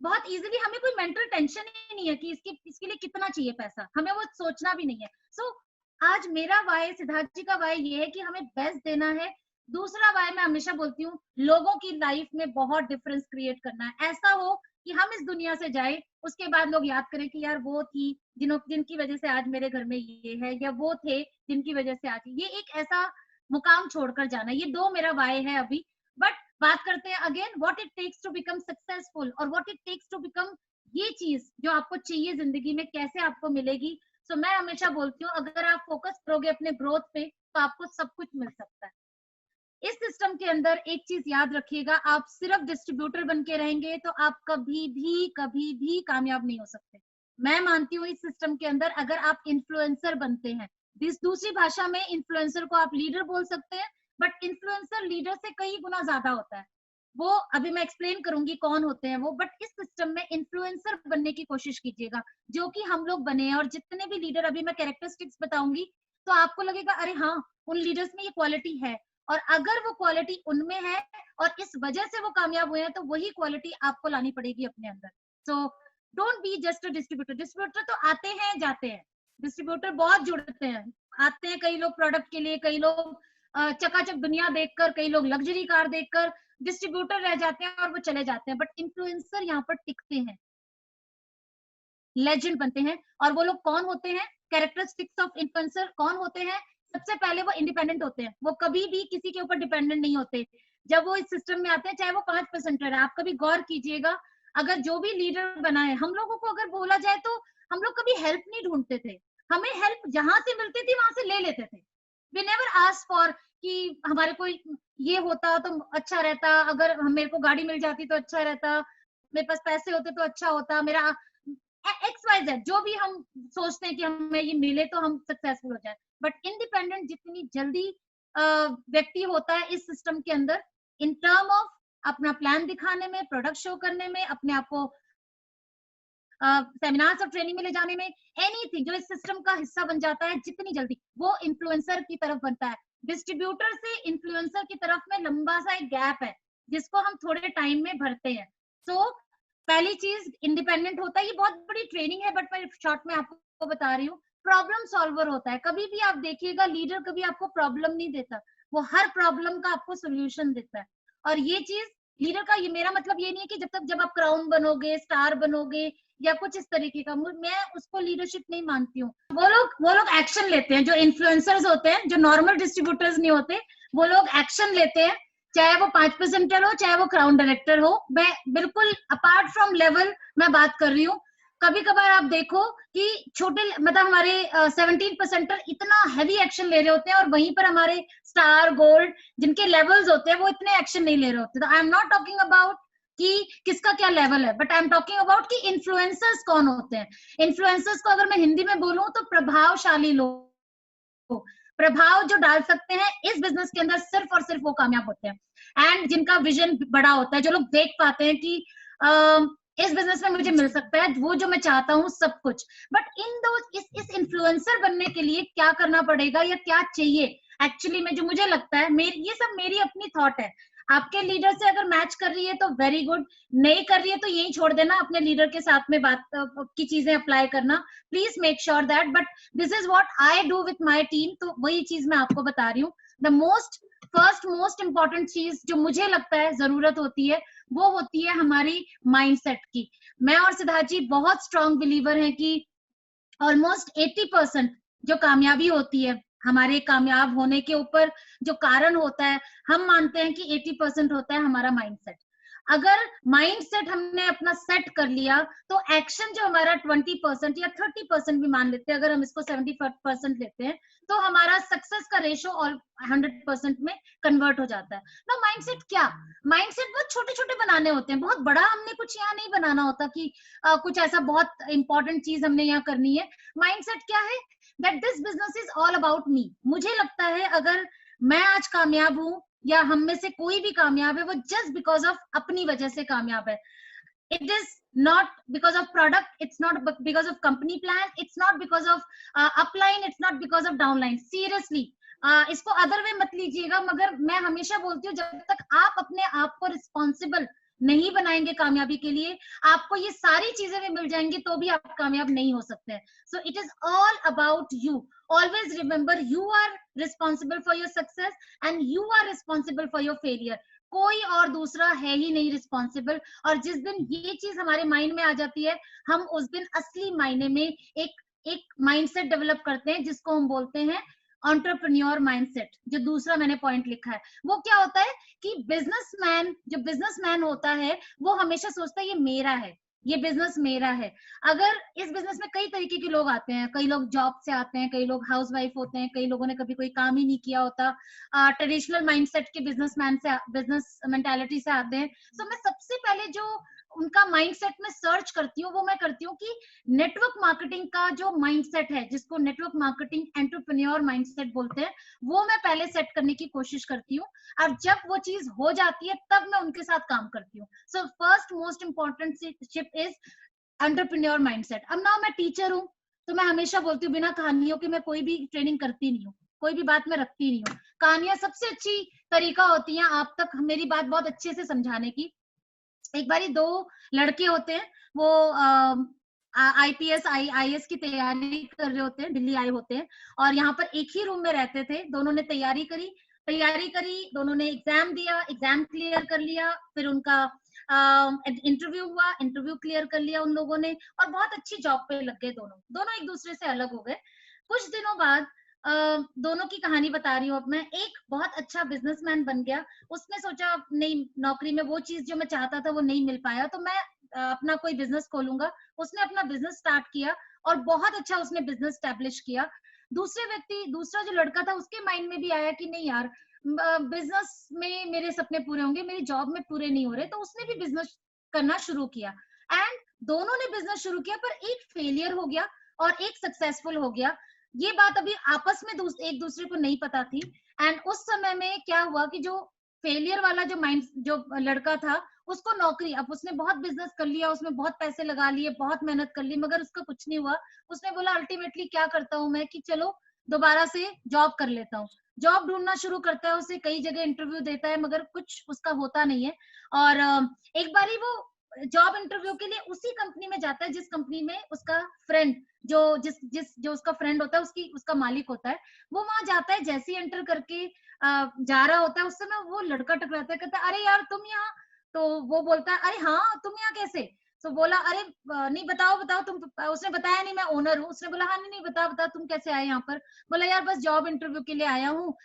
बहुत इजीली, हमें कोई मेंटल टेंशन ही नहीं है कि इसके लिए कितना चाहिए पैसा, हमें वो सोचना भी नहीं है। सो आज मेरा वाई, सिद्धार्थ जी का वाई ये है कि हमें बेस्ट देना है। दूसरा वाई मैं हमेशा बोलती हूँ, लोगों की लाइफ में बहुत डिफरेंस क्रिएट करना है। ऐसा हो कि हम इस दुनिया से जाए, उसके बाद लोग याद करें कि यार वो थी जिनकी वजह से आज मेरे घर में ये है, या वो थे जिनकी वजह से आज ये एक ऐसा मुकाम छोड़कर जाना। ये दो मेरा वाई है अभी। बट बात करते हैं again, what it takes to become successful, और what it takes to become, ये चीज जो आपको चाहिए जिंदगी में कैसे आपको मिलेगी। सो मैं हमेशा बोलती हूँ, अगर आप फोकस करोगे अपने ग्रोथ पे तो आपको सब कुछ मिल सकता है। इस सिस्टम के अंदर एक चीज याद रखिएगा, आप सिर्फ डिस्ट्रीब्यूटर बन के रहेंगे तो आप कभी भी कामयाब नहीं हो सकते। मैं मानती हूँ इस सिस्टम के अंदर अगर आप इन्फ्लुएंसर बनते हैं, दूसरी भाषा में इन्फ्लुएंसर को आप लीडर बोल सकते हैं, बट इन्फ्लुएंसर लीडर से कई गुना ज्यादा होता है। वो अभी मैं एक्सप्लेन करूंगी कौन होते हैं वो, बट इस सिस्टम में इन्फ्लुएंसर बनने की कोशिश कीजिएगा, जो कि हम लोग बने हैं। और जितने भी लीडर, अभी मैं कैरेक्टरिस्टिक्स बताऊंगी तो आपको लगेगा अरे हाँ, उन लीडर्स में ये क्वालिटी है, और अगर वो क्वालिटी उनमें है और इस वजह से वो कामयाब हुए हैं, तो वही क्वालिटी आपको लानी पड़ेगी अपने अंदर। So don't be just a distributor. Distributor तो आते हैं जाते हैं, डिस्ट्रीब्यूटर बहुत जुड़ते हैं, आते हैं कई लोग प्रोडक्ट के लिए, कई लोग चकाचक दुनिया देखकर, कई लोग लग्जरी कार देखकर डिस्ट्रीब्यूटर रह जाते हैं और वो चले जाते हैं। बट इन्फ्लुएंसर यहाँ पर टिकते हैं, लेजेंड बनते हैं। और वो लोग कौन होते हैं, कैरेक्टरिस्टिक्स ऑफ इन्फ्लुएंसर कौन होते हैं? सबसे पहले वो इंडिपेंडेंट होते हैं, वो कभी भी किसी के ऊपर डिपेंडेंट नहीं होते। जब वो इस सिस्टम में आते हैं, चाहे वो 5% है, आप कभी गौर कीजिएगा, अगर जो भी लीडर बना है, हम लोगों को अगर बोला जाए तो हम लोग कभी हेल्प नहीं ढूंढते थे, हमें हेल्प जहां से मिलती थी वहां से ले लेते थे। वी नेवर आस्क फॉर कि हमारे कोई ये होता तो अच्छा रहता, अगर मेरे को गाड़ी मिल जाती तो अच्छा रहता, मेरे पास पैसे होते तो अच्छा होता, मेरा एक्स वाई जेड, जो भी हम सोचते हैं कि हमें ये मिले तो हम सक्सेसफुल हो जाए। बट इंडिपेंडेंट जितनी जल्दी व्यक्ति होता है इस सिस्टम के अंदर, इन टर्म ऑफ अपना प्लान दिखाने में, प्रोडक्ट शो करने में, अपने आप को सेमिनार्स और ट्रेनिंग में ले जाने में, एनीथिंग जो इस सिस्टम का हिस्सा बन जाता है जितनी जल्दी, वो इन्फ्लुएंसर की तरफ बनता है। डिस्ट्रीब्यूटर से इन्फ्लुएंसर की तरफ में लंबा सा एक गैप है, जिसको हम थोड़े टाइम में भरते हैं। सो पहली चीज इंडिपेंडेंट होता है, ये बहुत बड़ी ट्रेनिंग है बट मैं शॉर्ट में आपको बता रही हूँ। प्रॉब्लम सॉल्वर होता है, कभी भी आप देखिएगा लीडर कभी आपको प्रॉब्लम नहीं देता, वो हर प्रॉब्लम का आपको सोल्यूशन देता है। और ये चीज लीडर का, ये मेरा मतलब ये नहीं है कि जब आप क्राउन बनोगे, स्टार बनोगे या कुछ इस तरीके का, मैं उसको लीडरशिप नहीं मानती हूँ। वो लोग एक्शन लेते हैं, जो इन्फ्लुएंसर्स होते हैं, जो नॉर्मल डिस्ट्रीब्यूटर्स नहीं होते, वो लोग एक्शन लेते हैं, चाहे वो 5% हो, चाहे वो क्राउन डायरेक्टर हो। मैं बिल्कुल अपार्ट फ्रॉम लेवल मैं बात कर रही हूँ। कभी कभार आप देखो कि छोटे, मतलब हमारे 17% इतना हैवी एक्शन ले रहे होते हैं, और वहीं पर हमारे स्टार, गोल्ड, जिनके लेवल्स होते हैं, वो इतने एक्शन नहीं ले रहे होते। तो आई एम नॉट टॉकिंग अबाउट कि किसका क्या लेवल है, but I am talking about कि इन्फ्लुएंसर्स कौन होते हैं। इन्फ्लुएंसर्स को अगर मैं हिंदी में बोलूं तो प्रभावशाली लोग, प्रभाव जो डाल सकते हैं इस बिजनेस के अंदर, सिर्फ और सिर्फ वो कामयाब होते हैं। एंड जिनका विजन बड़ा होता है, जो लोग देख पाते हैं कि इस बिजनेस में मुझे मिल सकता है वो जो मैं चाहता हूँ सब कुछ। बट इस इन्फ्लुएंसर बनने के लिए क्या करना पड़ेगा या क्या चाहिए एक्चुअली में, जो मुझे लगता है, ये सब मेरी अपनी थॉट है। आपके लीडर से अगर मैच कर रही है तो वेरी गुड, नहीं कर रही है तो यही छोड़ देना, अपने लीडर के साथ में बात की चीजें अप्लाई करना। Please make sure that, but this is what I do with my team, तो वही चीज मैं आपको बता रही हूँ। द मोस्ट इंपॉर्टेंट चीज जो मुझे लगता है जरूरत होती है, वो होती है हमारी माइंडसेट की। मैं और सिद्धार्थ जी बहुत स्ट्रॉन्ग बिलीवर हैं कि ऑलमोस्ट 80% जो कामयाबी होती है, हमारे कामयाब होने के ऊपर जो कारण होता है, हम मानते हैं कि 80% होता है हमारा माइंडसेट। अगर माइंड सेट हमने अपना सेट कर लिया तो एक्शन जो हमारा 20% या 30% भी मान लेते हैं, अगर हम इसको 70% लेते हैं, तो हमारा सक्सेस का रेशो और 100% में कन्वर्ट हो जाता है ना। माइंडसेट क्या, माइंडसेट बहुत छोटे छोटे बनाने होते हैं, बहुत बड़ा हमने कुछ यहाँ नहीं बनाना होता कि कुछ ऐसा बहुत इंपॉर्टेंट चीज हमने यहाँ करनी है। माइंडसेट क्या है, that this business is all about me. मुझे लगता है अगर मैं आज कामयाब हूं या हम में से कोई भी कामयाब है, वो जस्ट बिकॉज ऑफ अपनी वजह से कामयाब है। It is not because of product, it's not because of company plan, it's not because of upline, it's not because of downline. Seriously, इसको अदर वे मत लीजिएगा, मगर मैं हमेशा बोलती हूँ जब तक आप अपने आप को रिस्पॉन्सिबल नहीं बनाएंगे कामयाबी के लिए, आपको ये सारी चीजें भी मिल जाएंगी तो भी आप कामयाब नहीं हो सकते हैं। So it is all about you. Always remember, you are responsible for your success and you are responsible for your failure. कोई और दूसरा है ही नहीं रिस्पॉन्सिबल। और जिस दिन ये चीज हमारे माइंड में आ जाती है, हम उस दिन असली मायने में एक माइंडसेट डेवलप करते हैं जिसको हम बोलते हैं एंटरप्रेन्योर माइंडसेट। जो दूसरा मैंने पॉइंट लिखा है वो क्या होता है कि बिजनेसमैन, जो बिजनेसमैन होता है वो हमेशा सोचता है ये मेरा है, ये बिजनेस मेरा है। अगर इस बिजनेस में कई तरीके के लोग आते हैं, कई लोग जॉब से आते हैं, कई लोग हाउसवाइफ होते हैं, कई लोगों ने कभी कोई काम ही नहीं किया होता, ट्रेडिशनल माइंडसेट के बिजनेसमैन से, बिजनेस मेंटालिटी से आते हैं। तो मैं सबसे पहले जो उनका माइंडसेट में सर्च करती हूँ वो मैं करती हूँ कि नेटवर्क मार्केटिंग का जो माइंडसेट है, जिसको नेटवर्क मार्केटिंग एंटरप्रेन्योर माइंडसेट बोलते हैं, वो मैं पहले सेट करने की कोशिश करती हूँ। और जब वो चीज हो जाती है तब मैं उनके साथ काम करती हूँ। So first most important ship is entrepreneur mindset. अब ना मैं टीचर हूँ तो मैं हमेशा बोलती हूँ बिना कहानियों के मैं कोई भी ट्रेनिंग करती नहीं हूँ, कोई भी बात मैं रखती नहीं हूँ। कहानियां सबसे अच्छी तरीका होती है आप तक मेरी बात बहुत अच्छे से समझाने की। एक बारी दो लड़के होते हैं, वो आईपीएस आईएएस की तैयारी कर रहे होते हैं, दिल्ली आए होते हैं, और यहाँ पर एक ही रूम में रहते थे। दोनों ने तैयारी करी, दोनों ने एग्जाम दिया, एग्जाम क्लियर कर लिया, फिर उनका इंटरव्यू हुआ, इंटरव्यू क्लियर कर लिया उन लोगों ने, और बहुत अच्छी जॉब पे लग गए। दोनों दोनों एक दूसरे से अलग हो गए। कुछ दिनों बाद दोनों की कहानी बता रही हूँ अब मैं। एक बहुत अच्छा बिजनेसमैन बन गया, उसने सोचा नहीं, नौकरी में वो चीज जो मैं चाहता था वो नहीं मिल पाया, तो मैं अपना कोई बिजनेस खोलूंगा। उसने अपना बिजनेस स्टार्ट किया और बहुत अच्छा उसने बिजनेस स्टैब्लिश किया। दूसरा जो लड़का था, उसके माइंड में भी आया कि नहीं यार, बिजनेस में मेरे सपने पूरे होंगे, मेरी जॉब में पूरे नहीं हो रहे, तो उसने भी बिजनेस करना शुरू किया। एंड दोनों ने बिजनेस शुरू किया, पर एक फेलियर हो गया और एक सक्सेसफुल हो गया। ये बात अभी आपस में एक दूसरे को नहीं पता थी। एंड उस समय में क्या हुआ कि जो फेलियर वाला जो लड़का था, उसको नौकरी, अब उसने बहुत बिजनेस कर लिया, उसमें बहुत पैसे लगा लिए, बहुत मेहनत कर ली, मगर उसका कुछ नहीं हुआ। उसने बोला अल्टीमेटली क्या करता हूँ मैं कि चलो दोबारा से जॉब कर लेता हूँ। जॉब ढूंढना शुरू करता है, उसे कई जगह इंटरव्यू देता है, मगर कुछ उसका होता नहीं है। और एक बारी वो जॉब इंटरव्यू के लिए उसी कंपनी में जाता है जिस कंपनी में उसका फ्रेंड, जो उसका फ्रेंड होता है, उसका मालिक होता है। वो वहां जाता है, जैसे ही एंटर करके जा रहा होता है, उस समय वो लड़का टकराता है, कहता है अरे यार तुम यहाँ। तो वो बोलता है अरे हाँ तुम यहाँ कैसे। तो बोला अरे नहीं, बताओ तुम। उसने बताया नहीं, मैं ओनर हूँ। उसने बोला हाँ नहीं बताओ तुम कैसे आए यहाँ पर। बोला यार बस जॉब इंटरव्यू के लिए आया हूँ,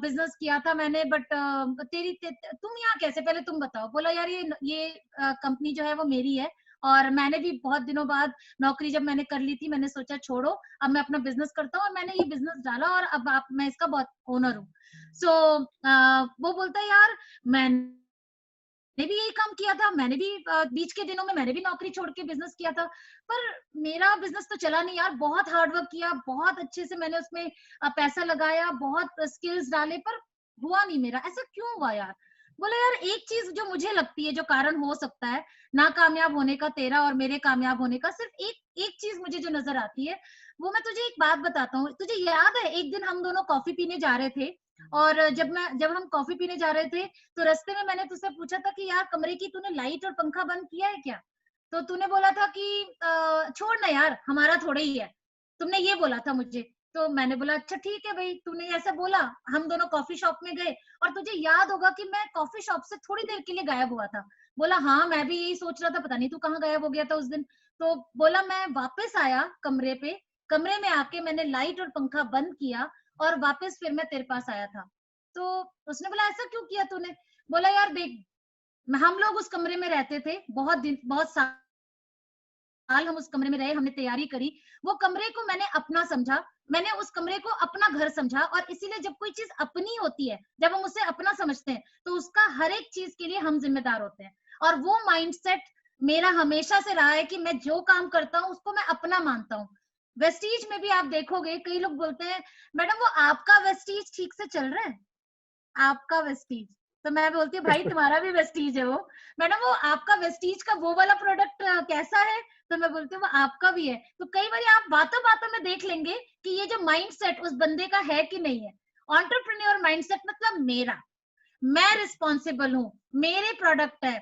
बिजनेस किया था मैंने, बट तुम यहाँ कैसे, पहले तुम बताओ। बोला यार ये कंपनी जो है वो मेरी है, और मैंने भी बहुत दिनों बाद नौकरी जब मैंने कर ली थी, मैंने सोचा छोड़ो, अब मैं अपना बिजनेस करता हूँ, और मैंने ये बिजनेस डाला, और अब मैं इसका बहुत ओनर हूँ। सो वो बोलता है यार मैंने भी यही काम किया था, मैंने भी बीच के दिनों में मैंने भी नौकरी छोड़ के बिजनेस किया था, पर मेरा बिजनेस तो चला नहीं यार। बहुत हार्ड वर्क किया, बहुत अच्छे से मैंने उसमें पैसा लगाया, बहुत स्किल्स डाले, पर हुआ नहीं मेरा। ऐसा क्यों हुआ यार। बोला यार एक चीज जो मुझे लगती है जो कारण हो सकता है ना कामयाब होने का, तेरा और मेरे कामयाब होने का, सिर्फ एक चीज मुझे जो नजर आती है, वो मैं तुझे एक बात बताता हूँ। तुझे याद है एक दिन हम दोनों कॉफी पीने जा रहे थे, और जब हम कॉफी पीने जा रहे थे, तो रास्ते में मैंने तुझसे पूछा था कि यार कमरे की तूने लाइट और पंखा बंद किया है क्या। तो तूने बोला था कि छोड़ ना यार, हमारा थोड़ा ही है, तुमने ये बोला था मुझे। तो मैंने बोला अच्छा ठीक है भाई, तूने ऐसा बोला। हम दोनों कॉफी शॉप में गए, और तुझे याद होगा कि मैं कॉफी शॉप से थोड़ी देर के लिए गायब हुआ था। बोला हाँ मैं भी यही सोच रहा था, पता नहीं तू कहाँ गायब हो गया था उस दिन। तो बोला मैं वापस आया कमरे पे, कमरे में आके मैंने लाइट और पंखा बंद किया, और वापस फिर मैं तेरे पास आया था। तो उसने बोला ऐसा क्यों किया तूने। बोला यार देख, हम लोग उस कमरे में रहते थे, बहुत साल हम उस कमरे में रहे, हमने तैयारी करी, वो कमरे को मैंने अपना समझा, मैंने उस कमरे को अपना घर समझा, और इसीलिए जब कोई चीज अपनी होती है, जब हम उसे अपना समझते हैं, तो उसका हर एक चीज के लिए हम जिम्मेदार होते हैं। और वो माइंडसेट मेरा हमेशा से रहा है कि मैं जो काम करता हूँ उसको मैं अपना मानता हूँ। वेस्टीज में भी आप देखोगे, कई लोग बोलते हैं मैडम वो आपका वेस्टीज ठीक से चल रहा है, आपका वेस्टीज। तो मैं बोलती हूँ भाई तुम्हारा भी वेस्टीज है वो। मैडम वो आपका वेस्टीज का वो वाला प्रोडक्ट कैसा है? तो मैं बोलती हूँ वो आपका भी है। तो कई बार आप बातों बातों में देख लेंगे कि ये जो माइंडसेट उस बंदे का है कि नहीं है। एंटरप्रेन्योर माइंडसेट मतलब मेरा, मैं रिस्पॉन्सिबल हूँ, मेरे प्रोडक्ट है,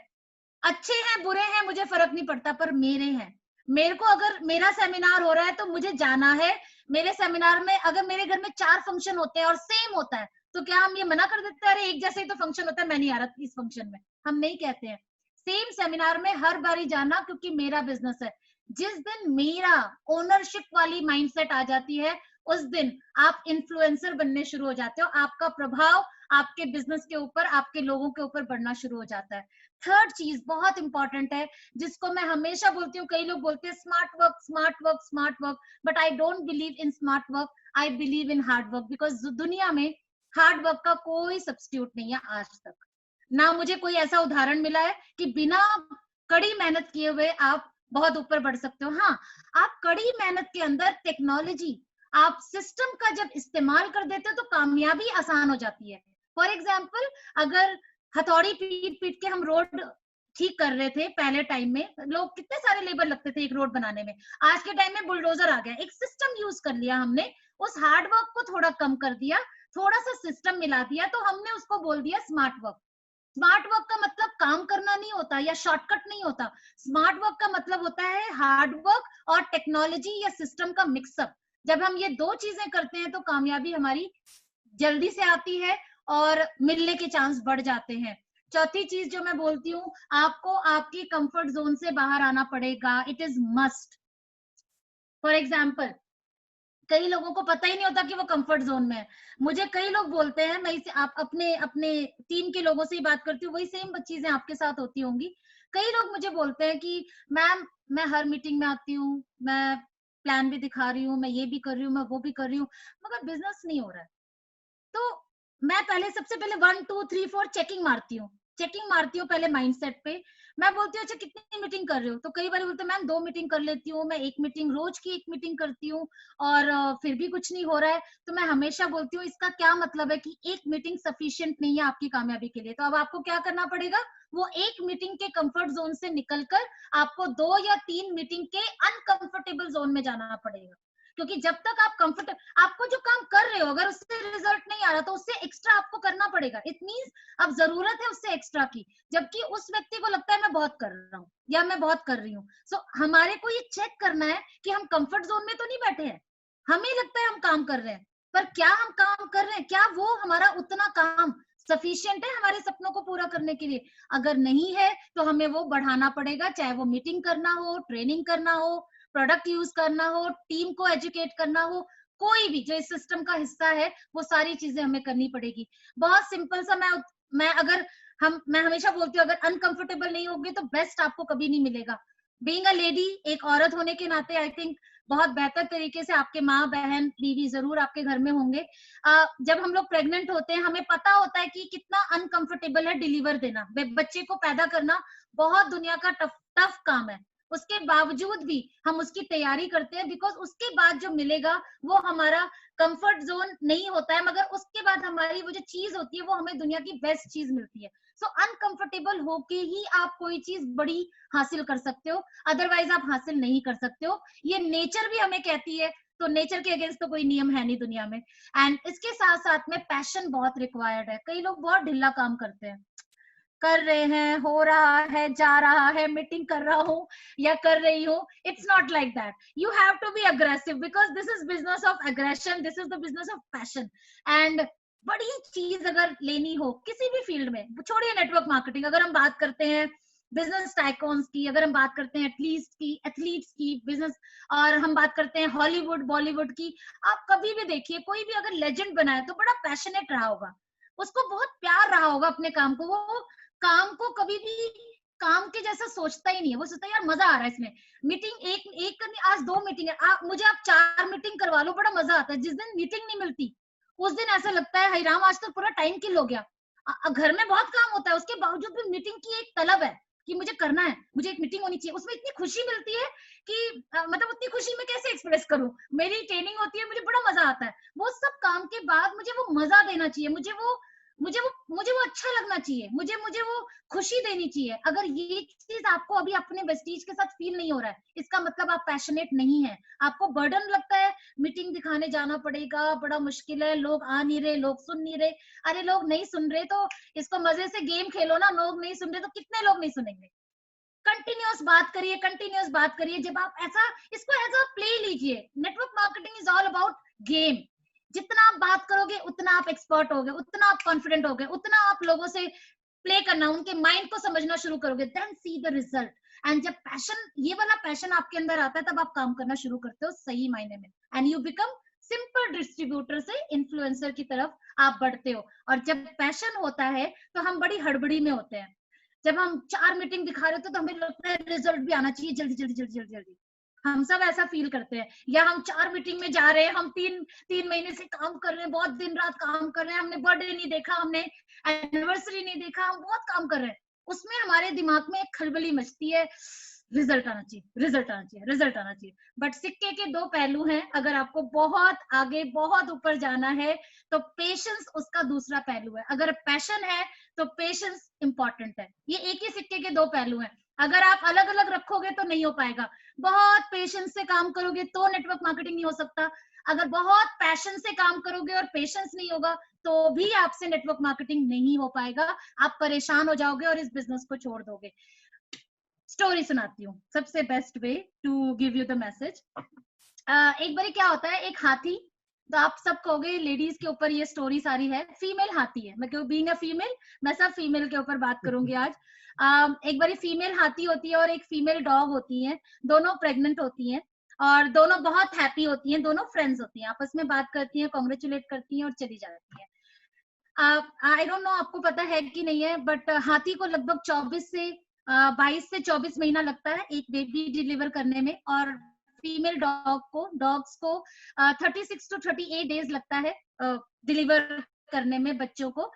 अच्छे हैं बुरे हैं मुझे फर्क नहीं पड़ता, पर मेरे हैं। मेरे को अगर मेरा सेमिनार हो रहा है तो मुझे जाना है। मेरे सेमिनार में अगर मेरे घर में 4 फंक्शन होते हैं और सेम होता है, तो क्या हम ये मना कर देते हैं अरे एक जैसे ही तो फंक्शन होता है, मैं नहीं आ रहा इस फंक्शन में? हम नहीं कहते हैं। सेम सेमिनार में हर बारी जाना, क्योंकि मेरा बिजनेस है। जिस दिन मेरा ओनरशिप वाली माइंडसेट आ जाती है, उस दिन आप इन्फ्लुएंसर बनने शुरू हो जाते हो, आपका प्रभाव आपके बिजनेस के ऊपर, आपके लोगों के ऊपर बढ़ना शुरू हो जाता है। थर्ड चीज बहुत इंपॉर्टेंट है, जिसको मैं हमेशा बोलती हूँ, कई लोग बोलते हैं smart work smart work smart work, but I don't believe in smart work, I believe in hard work. Because दुनिया में हार्ड वर्क का कोई सब्स्टिट्यूट नहीं है आज तक। ना मुझे कोई ऐसा उदाहरण मिला है कि बिना कड़ी मेहनत किए हुए आप बहुत ऊपर बढ़ सकते हो। हाँ, आप कड़ी मेहनत के अंदर टेक्नोलॉजी, आप सिस्टम का जब इस्तेमाल कर देते हो तो कामयाबी आसान हो जाती है। फॉर एग्जाम्पल, अगर हथौड़ी पीट पीट के हम रोड ठीक कर रहे थे, पहले टाइम में लोग कितने सारे लेबर लगते थे एक रोड बनाने में, आज के टाइम में बुलडोजर आ गया, एक सिस्टम यूज कर लिया हमने, उस हार्ड वर्क को थोड़ा कम कर दिया, थोड़ा सा सिस्टम मिला दिया, तो हमने उसको बोल दिया स्मार्ट वर्क। स्मार्ट वर्क का मतलब काम करना नहीं होता या शॉर्टकट नहीं होता। स्मार्ट वर्क का मतलब होता है हार्ड वर्क और टेक्नोलॉजी या सिस्टम का मिक्सअप। जब हम ये दो चीजें करते हैं तो कामयाबी हमारी जल्दी से आती है और मिलने के चांस बढ़ जाते हैं। चौथी चीज जो मैं बोलती हूँ, आपको आपकी कंफर्ट जोन से बाहर आना पड़ेगा, it is must. For example, कई लोगों को पता ही नहीं होता कि वो कंफर्ट जोन में है। मुझे कई लोग बोलते हैं, मैं इसे आप अपने अपने टीम के लोगों से ही बात करती हूँ, वही सेम चीजें आपके साथ होती होंगी। कई लोग मुझे बोलते हैं कि मैम मैं हर मीटिंग में आती हूँ, मैं प्लान भी दिखा रही हूँ, मैं ये भी कर रही हूँ, मैं वो भी कर रही हूँ, मगर बिजनेस नहीं हो रहा है। तो मैं पहले सबसे पहले 1 2 3 4 चेकिंग मारती हूँ पहले माइंडसेट पे। मैं बोलती हूँ अच्छा कितनी मीटिंग कर रहे हो? तो कई बार बोलते हैं मैम 2 मीटिंग कर लेती हूँ, मैं 1 मीटिंग रोज की 1 मीटिंग करती हूँ, और फिर भी कुछ नहीं हो रहा है। तो मैं हमेशा बोलती हूँ इसका क्या मतलब है कि 1 मीटिंग सफिशिएंट नहीं है आपकी कामयाबी के लिए। तो अब आपको क्या करना पड़ेगा, वो 1 मीटिंग के कंफर्ट जोन से निकलकर आपको 2 या 3 मीटिंग के अनकंफर्टेबल जोन में जाना पड़ेगा। क्योंकि जब तक आप कंफर्ट, आपको जो काम कर रहे हो अगर उससे रिजल्ट नहीं आ रहा तो उससे एक्स्ट्रा आपको करना पड़ेगा। इट मींस अब जरूरत है उससे एक्स्ट्रा की, जबकि उस व्यक्ति को लगता है मैं बहुत कर रहा हूँ या मैं बहुत कर रही हूँ। सो हमारे को ये चेक करना है कि हम कंफर्ट जोन में तो नहीं बैठे हैं। हमें लगता है हम काम कर रहे हैं, पर क्या हम काम कर रहे हैं, क्या वो हमारा उतना काम सफिशिएंट है हमारे सपनों को पूरा करने के लिए? अगर नहीं है तो हमें वो बढ़ाना पड़ेगा, चाहे वो मीटिंग करना हो, ट्रेनिंग करना हो, प्रोडक्ट यूज करना हो, टीम को एजुकेट करना हो, कोई भी जो इस सिस्टम का हिस्सा है, वो सारी चीजें हमें करनी पड़ेगी। बहुत सिंपल सा, मैं अगर मैं हमेशा बोलती हूँ अगर अनकंफर्टेबल नहीं होगी तो बेस्ट आपको कभी नहीं मिलेगा। बीइंग अ लेडी, एक औरत होने के नाते आई थिंक बहुत बेहतर तरीके से आपके माँ बहन बीवी जरूर आपके घर में होंगे। जब हम लोग प्रेग्नेंट होते हैं हमें पता होता है कि कितना अनकंफर्टेबल है डिलीवर देना, बच्चे को पैदा करना बहुत दुनिया का टफ टफ काम है। उसके बावजूद भी हम उसकी तैयारी करते हैं, बिकॉज उसके बाद जो मिलेगा वो हमारा कंफर्ट जोन नहीं होता है, मगर उसके बाद हमारी वो जो चीज होती है वो हमें दुनिया की बेस्ट चीज मिलती है। सो अनकंफर्टेबल होके ही आप कोई चीज बड़ी हासिल कर सकते हो, अदरवाइज आप हासिल नहीं कर सकते हो। ये नेचर भी हमें कहती है, तो नेचर के अगेंस्ट तो कोई नियम है नहीं दुनिया में। एंड इसके साथ साथ में पैशन बहुत रिक्वायर्ड है। कई लोग बहुत ढिल्ला काम करते हैं, कर रहे हैं, हो रहा है, जा रहा है, मीटिंग कर रहा हूँ या कर रही हूँ, it's not like that. You have to be aggressive because this is business of aggression, this is the business of passion. And बड़ी चीज अगर लेनी हो किसी भी फील्ड में, छोड़िए नेटवर्क मार्केटिंग, अगर हम बात करते हैं बिजनेस टाइकॉन्स की, अगर हम बात करते हैं एथलीट्स की बिजनेस, और हम बात करते हैं हॉलीवुड बॉलीवुड की, आप कभी भी देखिए कोई भी अगर लेजेंड बना है तो बड़ा पैशनेट रहा होगा, उसको बहुत प्यार रहा होगा अपने काम को। वो काम को कभी भी काम के जैसा सोचता ही नहीं है, वो सोचता है यार मजा आ रहा है इसमें, मीटिंग एक करनी, आज 2 मीटिंग है, मुझे आप 4 मीटिंग करवा लो, बड़ा मजा आता है। जिस दिन मीटिंग नहीं मिलती उस दिन ऐसा लगता है हरिराम आज तो पूरा टाइम किल हो गया। घर में बहुत काम होता है, उसके बावजूद भी मीटिंग की एक तलब है कि मुझे करना है, मुझे एक मीटिंग होनी चाहिए, उसमें इतनी खुशी मिलती है कि मतलब उतनी खुशी मैं कैसे एक्सप्रेस करूं। मेरी ट्रेनिंग होती है, मुझे बड़ा मजा आता है। वो सब काम के बाद मुझे वो मजा देना चाहिए, मुझे वो अच्छा लगना चाहिए, मुझे वो खुशी देनी चाहिए। अगर ये चीज आपको अभी अपने वेस्टीज के साथ फील नहीं हो रहा है, इसका मतलब आप पैशनेट नहीं है। आपको बर्डन लगता है, मीटिंग दिखाने जाना पड़ेगा, बड़ा मुश्किल है, लोग आ नहीं रहे, लोग सुन नहीं रहे। अरे लोग नहीं सुन रहे तो इसको मजे से गेम खेलो ना, लोग नहीं सुन रहे तो कितने लोग नहीं सुनेंगे। कंटिन्यूअस बात करिए, कंटिन्यूअस बात करिए। जब आप ऐसा इसको एज अ प्ले लीजिए। Network marketing is all about game. जितना आप बात करोगे उतना आप एक्सपर्ट होगे, उतना आप कॉन्फिडेंट होगे, उतना आप लोगों से प्ले करना, उनके माइंड को समझना शुरू करोगे, then see the result. And जब पैशन, ये वाला पैशन आपके अंदर आता है, तब आप काम करना शुरू करते हो सही मायने में, and you become simple distributor से इन्फ्लुएंसर की तरफ आप बढ़ते हो। और जब पैशन होता है तो हम बड़ी हड़बड़ी में होते हैं। जब हम 4 मीटिंग दिखा रहे होते तो हमें लगता है रिजल्ट भी आना चाहिए जल्दी जल्दी जल्दी जल्दी जल्दी। हम सब ऐसा फील करते हैं। या हम 4 मीटिंग में जा रहे हैं, हम 3 महीने से काम कर रहे हैं, बहुत दिन रात काम कर रहे हैं, हमने बर्थडे नहीं देखा, हमने एनिवर्सरी नहीं देखा, हम बहुत काम कर रहे हैं। उसमें हमारे दिमाग में एक खलबली मचती है, रिजल्ट आना चाहिए, रिजल्ट आना चाहिए, रिजल्ट आना चाहिए। बट सिक्के के 2 पहलू हैं। अगर आपको बहुत आगे, बहुत ऊपर जाना है तो पेशेंस उसका दूसरा पहलू है। अगर पैशन है तो पेशेंस इंपॉर्टेंट है। ये एक ही सिक्के के 2 पहलू हैं। अगर आप अलग अलग रखोगे तो नहीं हो पाएगा। बहुत पेशेंस से काम करोगे तो नेटवर्क मार्केटिंग नहीं हो सकता। अगर बहुत पैशन से काम करोगे और पेशेंस नहीं होगा तो भी आपसे नेटवर्क मार्केटिंग नहीं हो पाएगा। आप परेशान हो जाओगे और इस बिजनेस को छोड़ दोगे। स्टोरी सुनाती हूँ, सबसे best way to give you the message. एक बार क्या होता है, एक हाथी, तो आप सब कहोगे लेडीज के ऊपर ये स्टोरी सारी है, फीमेल हाथी है, मैं क्यों बीइंग अ फीमेल, मैं सब फीमेल के ऊपर बात करूंगी आज। एक बारी फीमेल हाथी होती है और एक फीमेल डॉग होती है, दोनों प्रेग्नेंट होती हैं और दोनों बहुत हैप्पी होती हैं, दोनों फ्रेंड्स होती हैं, आपस में बात करती हैं, कॉन्ग्रेचुलेट करती हैं और चली जाती हैं। आई डोंट नो आपको पता है कि नहीं है, बट हाथी को लगभग 22 से 24 महीना लगता है एक बेबी डिलीवर करने में, और फीमेल डॉग्स को 36 to 38 डेज लगता है डिलीवर करने में बच्चों को।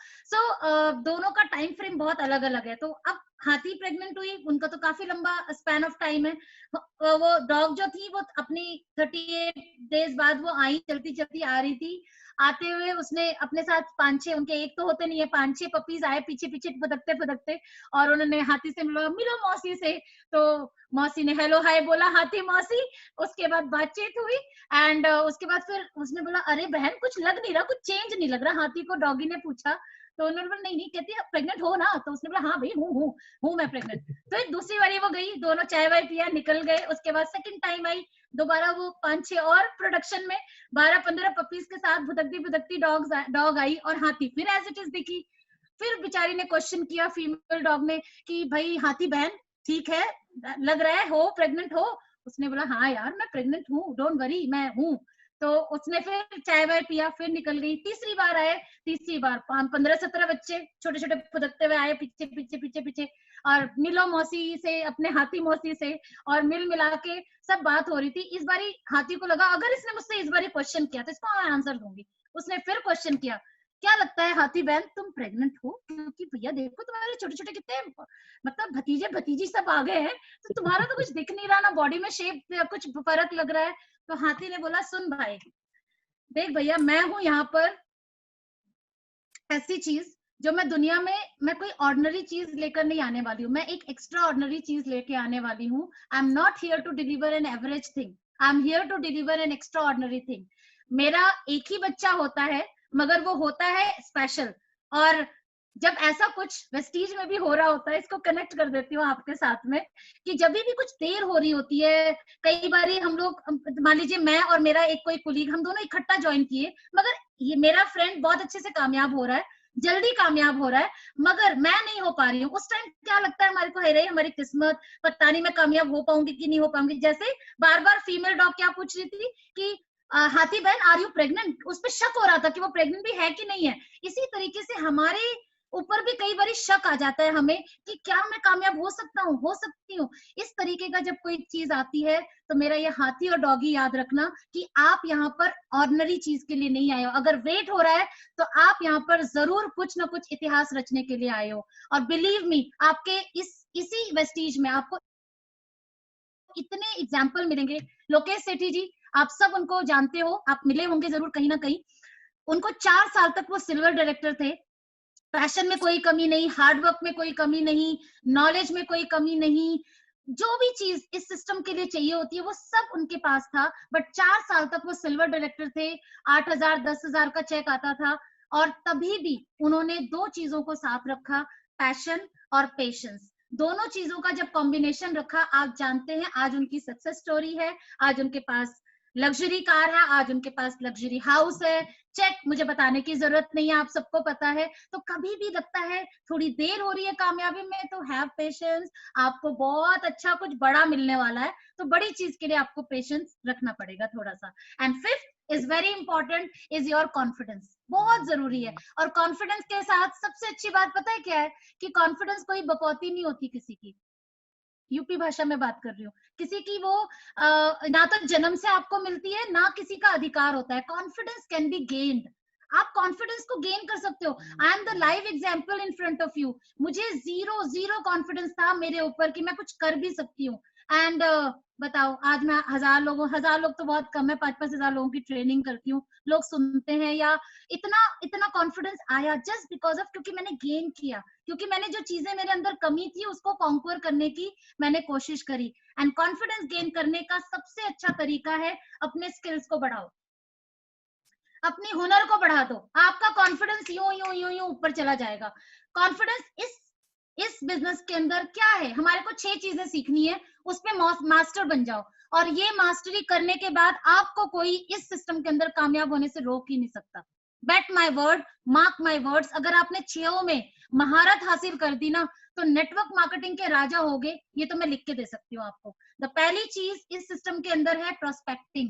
दोनों का टाइम फ्रेम बहुत अलग अलग है। तो अब हाथी प्रेग्नेंट हुई, उनका तो काफी लंबा स्पैन ऑफ टाइम है। वो डॉग जो थी वो अपनी 38 डेज बाद वो आई, चलती चलती आ रही थी। आते हुए उसने अपने साथ 5-6, उनके एक तो होते नहीं है, 5-6 पपीज आए पीछे पीछे फुदकते फुदकते, और उन्होंने हाथी से मिलो मौसी से। तो मौसी ने हेलो हाय बोला, हाथी मौसी। उसके बाद बातचीत हुई एंड उसके बाद फिर उसने बोला अरे बहन कुछ लग नहीं रहा, कुछ चेंज नहीं लग रहा। हाथी को डॉगी ने पूछा तो उन्होंने बोला नहीं नहीं, कहती प्रेग्नेंट हो ना? तो उसने बोला हाँ भाई हूँ मैं प्रेग्नेंट। तो एक दूसरी बारी वो गई, दोनों चाय वाय पिया, निकल गए। उसके बाद सेकंड टाइम आई, दोबारा वो 5-6 और प्रोडक्शन में 12-15 पपीज के साथ भुदकती भुदकती डॉग आई और हाथी फिर एज इट इज दिखी। फिर बेचारी ने क्वेश्चन किया फीमेल डॉग ने कि भाई हाथी बहन ठीक है, लग रहा है हो प्रेग्नेंट हो? उसने बोला हाँ यार मैं प्रेग्नेंट हूँ, डोंट वरी मैं हूँ। तो उसने फिर चाय वाय पिया, फिर निकल गई। तीसरी बार आए, तीसरी बार 15-17 बच्चे छोटे छोटे फुदकते हुए आए पीछे पीछे पीछे पीछे, और मिलो मौसी से, अपने हाथी मौसी से, और मिल मिला के सब बात हो रही थी। इस बारी हाथी को लगा अगर इसने मुझसे इस बारी क्वेश्चन किया तो इसको मैं आंसर दूंगी। उसने फिर क्वेश्चन किया, क्या लगता है हाथी बहन तुम प्रेग्नेंट हो? क्योंकि भैया देखो तुम्हारे छोटे छोटे कितने मतलब भतीजे भतीजी सब आ गए हैं, तो तुम्हारा तो कुछ दिख नहीं रहा ना, बॉडी में शेप कुछ फर्क लग रहा है। तो हाथी ने बोला सुन भाई, देख भैया मैं हूं यहाँ पर ऐसी चीज जो मैं दुनिया में, मैं कोई ऑर्डिनरी चीज लेकर नहीं आने वाली हूँ, मैं एक एक्स्ट्रा ऑर्डिनरी चीज लेके आने वाली हूँ। I am not here to deliver an average thing, I am here to deliver an extraordinary thing. मेरा एक ही बच्चा होता है मगर वो होता है स्पेशल। और जब ऐसा कुछ वेस्टीज में भी हो रहा होता है, इसको कनेक्ट कर देती हूँ आपके साथ में, कि जब भी कुछ देर हो रही होती है, कई बार हम लोग, मान लीजिए मैं और मेरा एक कोई कुलीग, हम दोनों इकट्ठा ज्वाइन किए, मगर ये मेरा फ्रेंड बहुत अच्छे से कामयाब हो रहा है, जल्दी कामयाब हो रहा है, मगर मैं नहीं हो पा रही हूँ। उस टाइम क्या लगता है हमारे को, है रही हमारी किस्मत, पता नहीं मैं कामयाब हो पाऊंगी कि नहीं हो पाऊंगी। जैसे बार बार फीमेल डॉग क्या पूछ रही थी कि हाथी बहन आर यू प्रेग्नेंट, उस पर शक हो रहा था कि वो प्रेग्नेंट भी है कि नहीं है। इसी तरीके से हमारे ऊपर भी कई बार शक आ जाता है हमें कि क्या मैं कामयाब हो सकता हूँ, हो सकती हूँ। इस तरीके का जब कोई चीज आती है तो मेरा ये हाथी और डॉगी याद रखना कि आप यहाँ पर ऑर्डिनरी चीज के लिए नहीं आए हो। अगर वेट हो रहा है तो आप यहाँ पर जरूर कुछ ना कुछ इतिहास रचने के लिए आए हो। और बिलीव मी, आपके इसी वेस्टीज में आपको इतने एग्जाम्पल मिलेंगे। लोकेश सेठी जी, आप सब उनको जानते हो, आप मिले होंगे जरूर कहीं ना कहीं। उनको 4 साल तक वो सिल्वर डायरेक्टर थे। पैशन में कोई कमी नहीं, हार्ड वर्क में कोई कमी नहीं, नॉलेज में कोई कमी नहीं, जो भी चीज इस सिस्टम के लिए चाहिए होती है वो सब उनके पास था। बट 4 साल तक वो सिल्वर डायरेक्टर थे। 8,000 10,000 का चेक आता था और तभी भी उन्होंने 2 चीजों को साथ रखा, पैशन और पेशेंस। दोनों चीजों का जब कॉम्बिनेशन रखा, आप जानते हैं आज उनकी सक्सेस स्टोरी है। आज उनके पास लग्जरी कार है, आज उनके पास लग्जरी हाउस है। चेक मुझे बताने की जरूरत नहीं है, आप सबको पता है। तो कभी भी लगता है थोड़ी देर हो रही है कामयाबी में, तो हैव पेशेंस, आपको बहुत अच्छा कुछ बड़ा मिलने वाला है। तो बड़ी चीज के लिए आपको पेशेंस रखना पड़ेगा थोड़ा सा। And fifth is very important, is your confidence, बहुत जरूरी है। और कॉन्फिडेंस के साथ सबसे अच्छी बात पता है क्या है, कि कॉन्फिडेंस कोई बकौती नहीं होती किसी की। यूपी भाषा में बात कर रही हूँ, किसी की वो ना तो जन्म से आपको मिलती है, ना किसी का अधिकार होता है। कॉन्फिडेंस कैन बी गेन्ड, आप कॉन्फिडेंस को गेन कर सकते हो। I am the live example in front of you. मुझे जीरो जीरो कॉन्फिडेंस था मेरे ऊपर कि मैं कुछ कर भी सकती हूँ। एंड बताओ, आज मैं 1,000 लोग तो बहुत कम है, 5-5 हजार लोगों की ट्रेनिंग करती हूँ, लोग सुनते हैं, या इतना इतना कॉन्फिडेंस आया जस्ट बिकॉज ऑफ, क्योंकि मैंने गेन किया, क्योंकि मैंने जो चीजें मेरे अंदर कमी थी उसको कॉन्क्वर करने की मैंने कोशिश करी। एंड कॉन्फिडेंस गेन करने का सबसे अच्छा तरीका है, अपने स्किल्स को बढ़ाओ, अपनी हुनर को बढ़ा दो, आपका कॉन्फिडेंस यूं यूं यूं यूं ऊपर चला जाएगा। कॉन्फिडेंस इस बिजनेस के अंदर क्या है, हमारे को 6 चीजें सीखनी है, उसपे मास्टर बन जाओ। और ये मास्टरी करने के बाद आपको कोई इस सिस्टम के अंदर कामयाब होने से रोक ही नहीं सकता। Bet my word, mark my words, अगर आपने 6 में महारत हासिल कर दी ना, तो नेटवर्क मार्केटिंग के राजा होगे, ये तो मैं लिख के दे सकती हूँ आपको। द पहली चीज इस सिस्टम के अंदर है prospecting.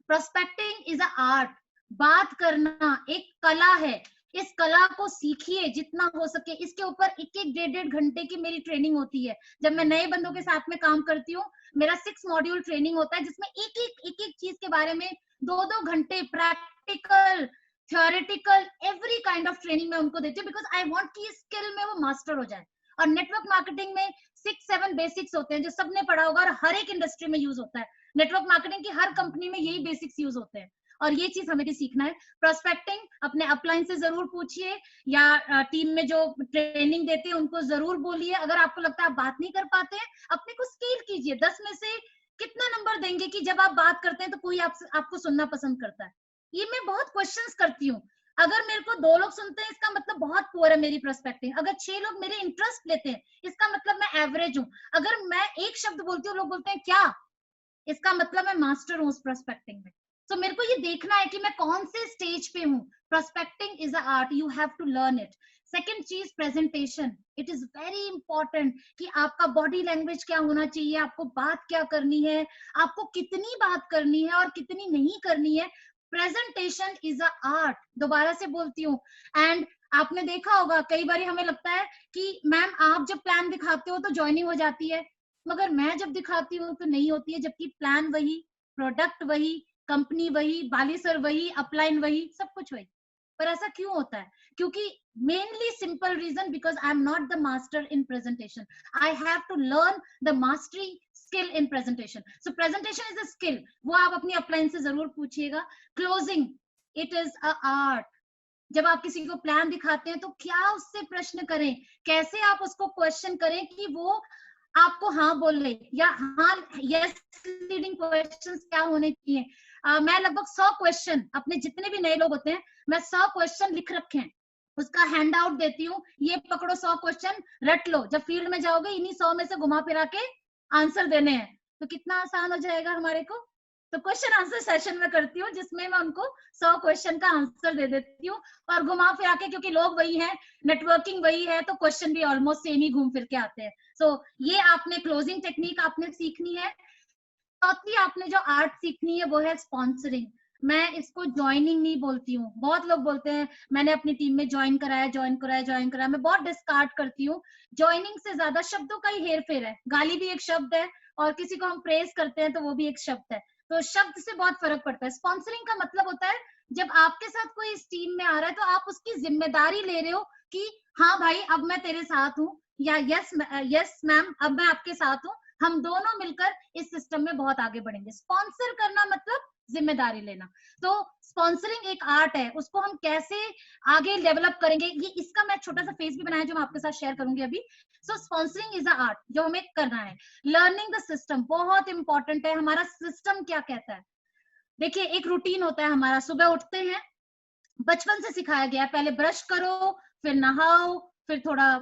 Prospecting is a art, बात करना एक कला है। इस कला को सीखिए जितना हो सके। इसके ऊपर 1-1 1.5 घंटे की मेरी ट्रेनिंग होती है। जब मैं नए बंदों के साथ में काम करती हूँ, मेरा 6 मॉड्यूल ट्रेनिंग होता है, जिसमें एक चीज के बारे में 2-2 घंटे practical, theoretical, every kind of training मैं उनको देती हूँ, बिकॉज आई वांट कि स्किल में वो मास्टर हो जाए। और नेटवर्क मार्केटिंग में 6-7 बेसिक्स होते हैं जो सबने पढ़ा होगा और हर एक इंडस्ट्री में यूज होता है। नेटवर्क मार्केटिंग की हर कंपनी में यही बेसिक्स यूज होते हैं, और ये चीज हमें भी सीखना है। प्रोस्पेक्टिंग अपने अपलाइन से जरूर पूछिए, या टीम में जो ट्रेनिंग देते हैं उनको जरूर बोलिए। अगर आपको लगता है आप बात नहीं कर पाते हैं, अपने को स्केल कीजिए। 10 में से कितना नंबर देंगे कि जब आप बात करते हैं तो कोई आपको सुनना पसंद करता है। ये मैं बहुत क्वेश्चंस करती हूँ। अगर मेरे को 2 लोग सुनते हैं, इसका मतलब बहुत पुअर है मेरी प्रोस्पेक्टिंग। अगर 6 लोग मेरे इंटरेस्ट लेते हैं, इसका मतलब मैं एवरेज हूँ। अगर मैं एक शब्द बोलती हूँ, लोग बोलते हैं क्या, इसका मतलब मैं मास्टर हूँ उस प्रोस्पेक्टिंग में। तो मेरे को ये देखना है कि मैं कौन से स्टेज पे हूँ। Prospecting is a art, you have to learn it. Second चीज, presentation. It is very important कि आपका बॉडी लैंग्वेज क्या होना चाहिए, आपको बात क्या करनी है, आपको कितनी बात करनी है और कितनी नहीं करनी है। प्रेजेंटेशन इज अ आर्ट, दोबारा से बोलती हूँ। एंड आपने देखा होगा कई बार हमें लगता है कि मैम आप जब प्लान दिखाते हो तो ज्वाइनिंग हो जाती है, मगर मैं जब दिखाती हूँ तो नहीं होती है। जबकि प्लान वही, प्रोडक्ट वही, कंपनी वही, बाली सर वही, अपलाइन वही, सब कुछ वही। पर ऐसा क्यों होता है? क्योंकि mainly simple reason, because I am not the master in presentation. I have to learn the mastery skill in presentation. So presentation is a skill, वो आप अपनी अपलाइन से जरूर पूछिएगा। Closing, it is a art. जब आप किसी को प्लान दिखाते हैं तो क्या उससे प्रश्न करें, कैसे आप उसको क्वेश्चन करें कि वो आपको हाँ बोल ले, या हाँ यस लीडिंग क्वेश्चंस क्या होने चाहिए। मैं लगभग 100 क्वेश्चन, अपने जितने भी नए लोग होते हैं, मैं 100 क्वेश्चन लिख रखे हैं, उसका हैंड आउट देती हूँ। ये पकड़ो 100 क्वेश्चन, रट लो, जब फील्ड में जाओगे इन्हीं 100 में से घुमा फिरा के आंसर देने हैं। तो कितना आसान हो जाएगा हमारे को। तो क्वेश्चन आंसर सेशन में करती हूँ, जिसमें मैं उनको 100 क्वेश्चन का आंसर दे देती हूँ, और घुमा फिरा के, क्योंकि लोग वही हैं, नेटवर्किंग वही है, तो क्वेश्चन भी ऑलमोस्ट सेम ही घूम फिर के आते हैं। सो ये आपने क्लोजिंग टेक्निक आपने सीखनी है। चौथी आपने जो आर्ट सीखनी है वो है स्पॉन्सरिंग। मैं इसको ज्वाइनिंग नहीं बोलती हूँ। बहुत लोग बोलते हैं मैंने अपनी टीम में ज्वाइन कराया, मैं बहुत डिस्कार्ड करती हूँ। ज्वाइनिंग से ज्यादा शब्दों का ही हेर फेर है। गाली भी एक शब्द है और किसी को हम प्रेज करते हैं तो वो भी एक शब्द है, तो शब्द से बहुत फर्क पड़ता है। स्पॉन्सरिंग का मतलब होता है जब आपके साथ कोई इस टीम में आ रहा है तो आप उसकी जिम्मेदारी ले रहे हो कि हाँ भाई अब मैं तेरे साथ हूँ, या यस मैम अब मैं आपके साथ हूँ, हम दोनों मिलकर इस सिस्टम में बहुत आगे बढ़ेंगे। स्पॉन्सर करना मतलब जिम्मेदारी लेना। तो स्पॉन्सरिंग एक आर्ट है, उसको हम कैसे आगे डेवलप करेंगे, ये इसका मैं छोटा सा फेस भी बनाया जो मैं आपके साथ शेयर करूंगी अभी। सो स्पॉन्सरिंग इज अ आर्ट जो हमें करना है। लर्निंग द सिस्टम बहुत इंपॉर्टेंट है, हमारा सिस्टम क्या कहता है। देखिए एक रूटीन होता है हमारा, सुबह उठते हैं, बचपन से सिखाया गया है पहले ब्रश करो, फिर नहाओ, फिर थोड़ा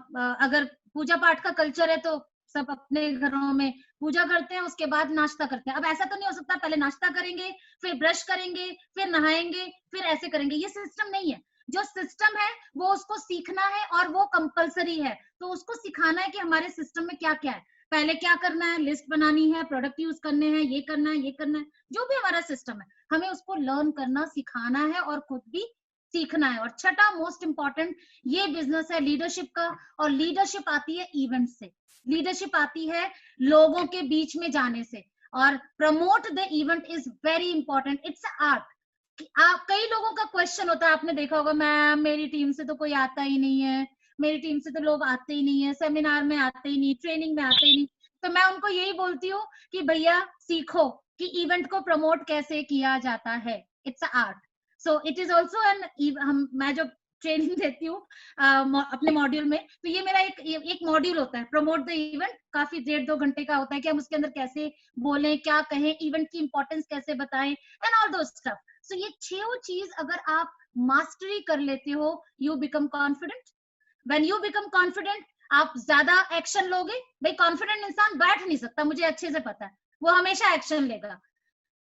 अगर पूजा पाठ का कल्चर है तो सब अपने घरों में पूजा करते हैं, उसके बाद नाश्ता करते हैं। अब ऐसा तो नहीं हो सकता पहले नाश्ता करेंगे, फिर ब्रश करेंगे, फिर नहाएंगे, फिर ऐसे करेंगे, ये सिस्टम नहीं है। जो सिस्टम है वो उसको सीखना है और वो कंपलसरी है, तो उसको सिखाना है कि हमारे सिस्टम में क्या क्या है, पहले क्या करना है, लिस्ट बनानी है, प्रोडक्ट यूज करने हैं, ये करना है, ये करना है, जो भी हमारा सिस्टम है हमें उसको लर्न करना सिखाना है और खुद भी सीखना है। और छठा मोस्ट इंपॉर्टेंट, ये बिजनेस है लीडरशिप का, और लीडरशिप आती है इवेंट से, लीडरशिप आती है लोगों के बीच में जाने से। और promote the event is very important, it's art. आप कई लोगों का क्वेश्चन होता है, आपने देखा होगा मैम मेरी टीम से तो कोई आता ही नहीं है, मेरी टीम से तो लोग आते ही नहीं है, सेमिनार में आते ही नहीं, ट्रेनिंग में आते ही नहीं। तो मैं उनको यही बोलती हूँ कि भैया सीखो कि इवेंट को प्रमोट कैसे किया जाता है, it's art. So it is also an, मैं जो ट्रेनिंग देती हूँ अपने मॉड्यूल में, तो ये मेरा एक मॉड्यूल होता है प्रमोट द इवेंट, काफी 1.5-2 घंटे का होता है कि हम उसके अंदर कैसे बोलें, क्या कहें, इवेंट की इंपॉर्टेंस कैसे बताएं एंड ऑल दो स्टफ। सो ये 6 चीज अगर आप मास्टरी कर लेते हो, you become confident. When you become confident आप ज्यादा एक्शन लोगे। भाई कॉन्फिडेंट इंसान बैठ नहीं सकता, मुझे अच्छे से पता है, वो हमेशा एक्शन लेगा।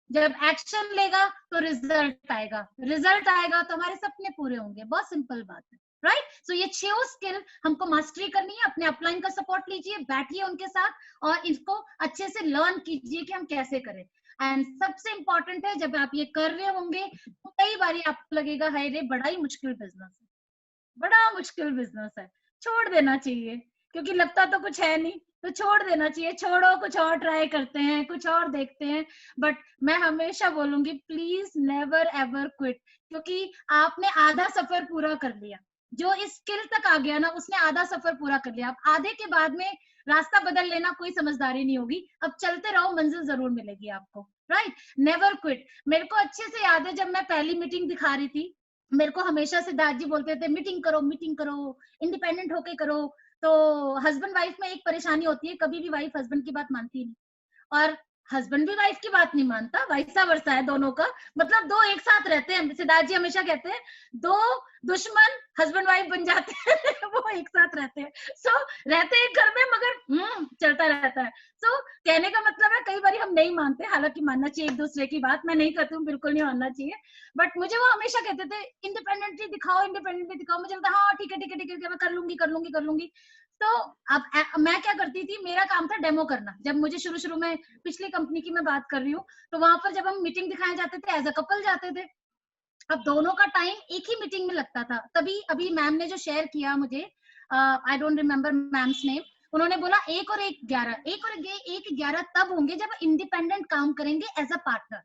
जब एक्शन लेगा तो रिजल्ट आएगा, रिजल्ट आएगा तो हमारे सपने पूरे होंगे, बहुत सिंपल बात है, राइट। सो ये 6 स्किल हमको मास्टरी करनी है। अपने अपलाइन का सपोर्ट लीजिए, बैठिए उनके साथ और इसको अच्छे से लर्न कीजिए कि हम कैसे करें। एंड सबसे इंपॉर्टेंट है जब आप ये कर रहे होंगे तो कई बार आपको लगेगा हाय रे बड़ा ही मुश्किल बिजनेस है, बड़ा मुश्किल बिजनेस है, छोड़ देना चाहिए, क्योंकि लगता तो कुछ है नहीं, तो छोड़ देना चाहिए, छोड़ो कुछ और ट्राई करते हैं, कुछ और देखते हैं। बट मैं हमेशा बोलूंगी प्लीज नेवर एवर क्विट, क्योंकि आपने आधा सफर पूरा कर लिया, जो इस स्किल तक आ गया ना उसने आधा सफर पूरा कर लिया। अब आधे के बाद में रास्ता बदल लेना कोई समझदारी नहीं होगी, अब चलते रहो, मंजिल जरूर मिलेगी आपको, राइट। Never quit. मेरे को अच्छे से याद है जब मैं पहली मीटिंग दिखा रही थी, मेरे को हमेशा सिद्धार्थ जी बोलते थे मीटिंग करो, इंडिपेंडेंट होके करो। तो हस्बैंड वाइफ में एक परेशानी होती है, कभी भी वाइफ हस्बैंड की बात मानती नहीं, और हस्बैंड भी वाइफ की बात नहीं मानता, वैसा वर्षा है दोनों का, मतलब दो एक साथ रहते हैं। सिद्धार्थ जी हमेशा कहते हैं दो दुश्मन हस्बैंड वाइफ बन जाते हैं वो एक साथ रहते हैं। सो रहते हैं घर में मगर चलता रहता है। सो कहने का मतलब है कई बार हम नहीं मानते, हालांकि मानना चाहिए एक दूसरे की बात, मैं नहीं कहती हूँ बिल्कुल नहीं मानना चाहिए, बट मुझे वो हमेशा कहते थे इंडिपेंडेंटली दिखाओ, इंडिपेंडेंटली दिखाओ। मुझे लगता हाँ ठीक है ठीक है ठीक है, मैं कर लूंगी। तो अब मैं क्या करती थी, मेरा काम था डेमो करना। जब मुझे शुरू में पिछली कंपनी की मैं बात कर रही हूँ, तो वहां पर जब हम मीटिंग दिखाए जाते थे एज अ कपल जाते थे, अब दोनों का टाइम एक ही मीटिंग में लगता था। तभी अभी मैम ने जो शेयर किया मुझे, I don't remember ma'am's name, उन्होंने बोला 1 और 1 11, 1 और 1 11 तब होंगे जब इंडिपेंडेंट काम करेंगे एज अ पार्टनर।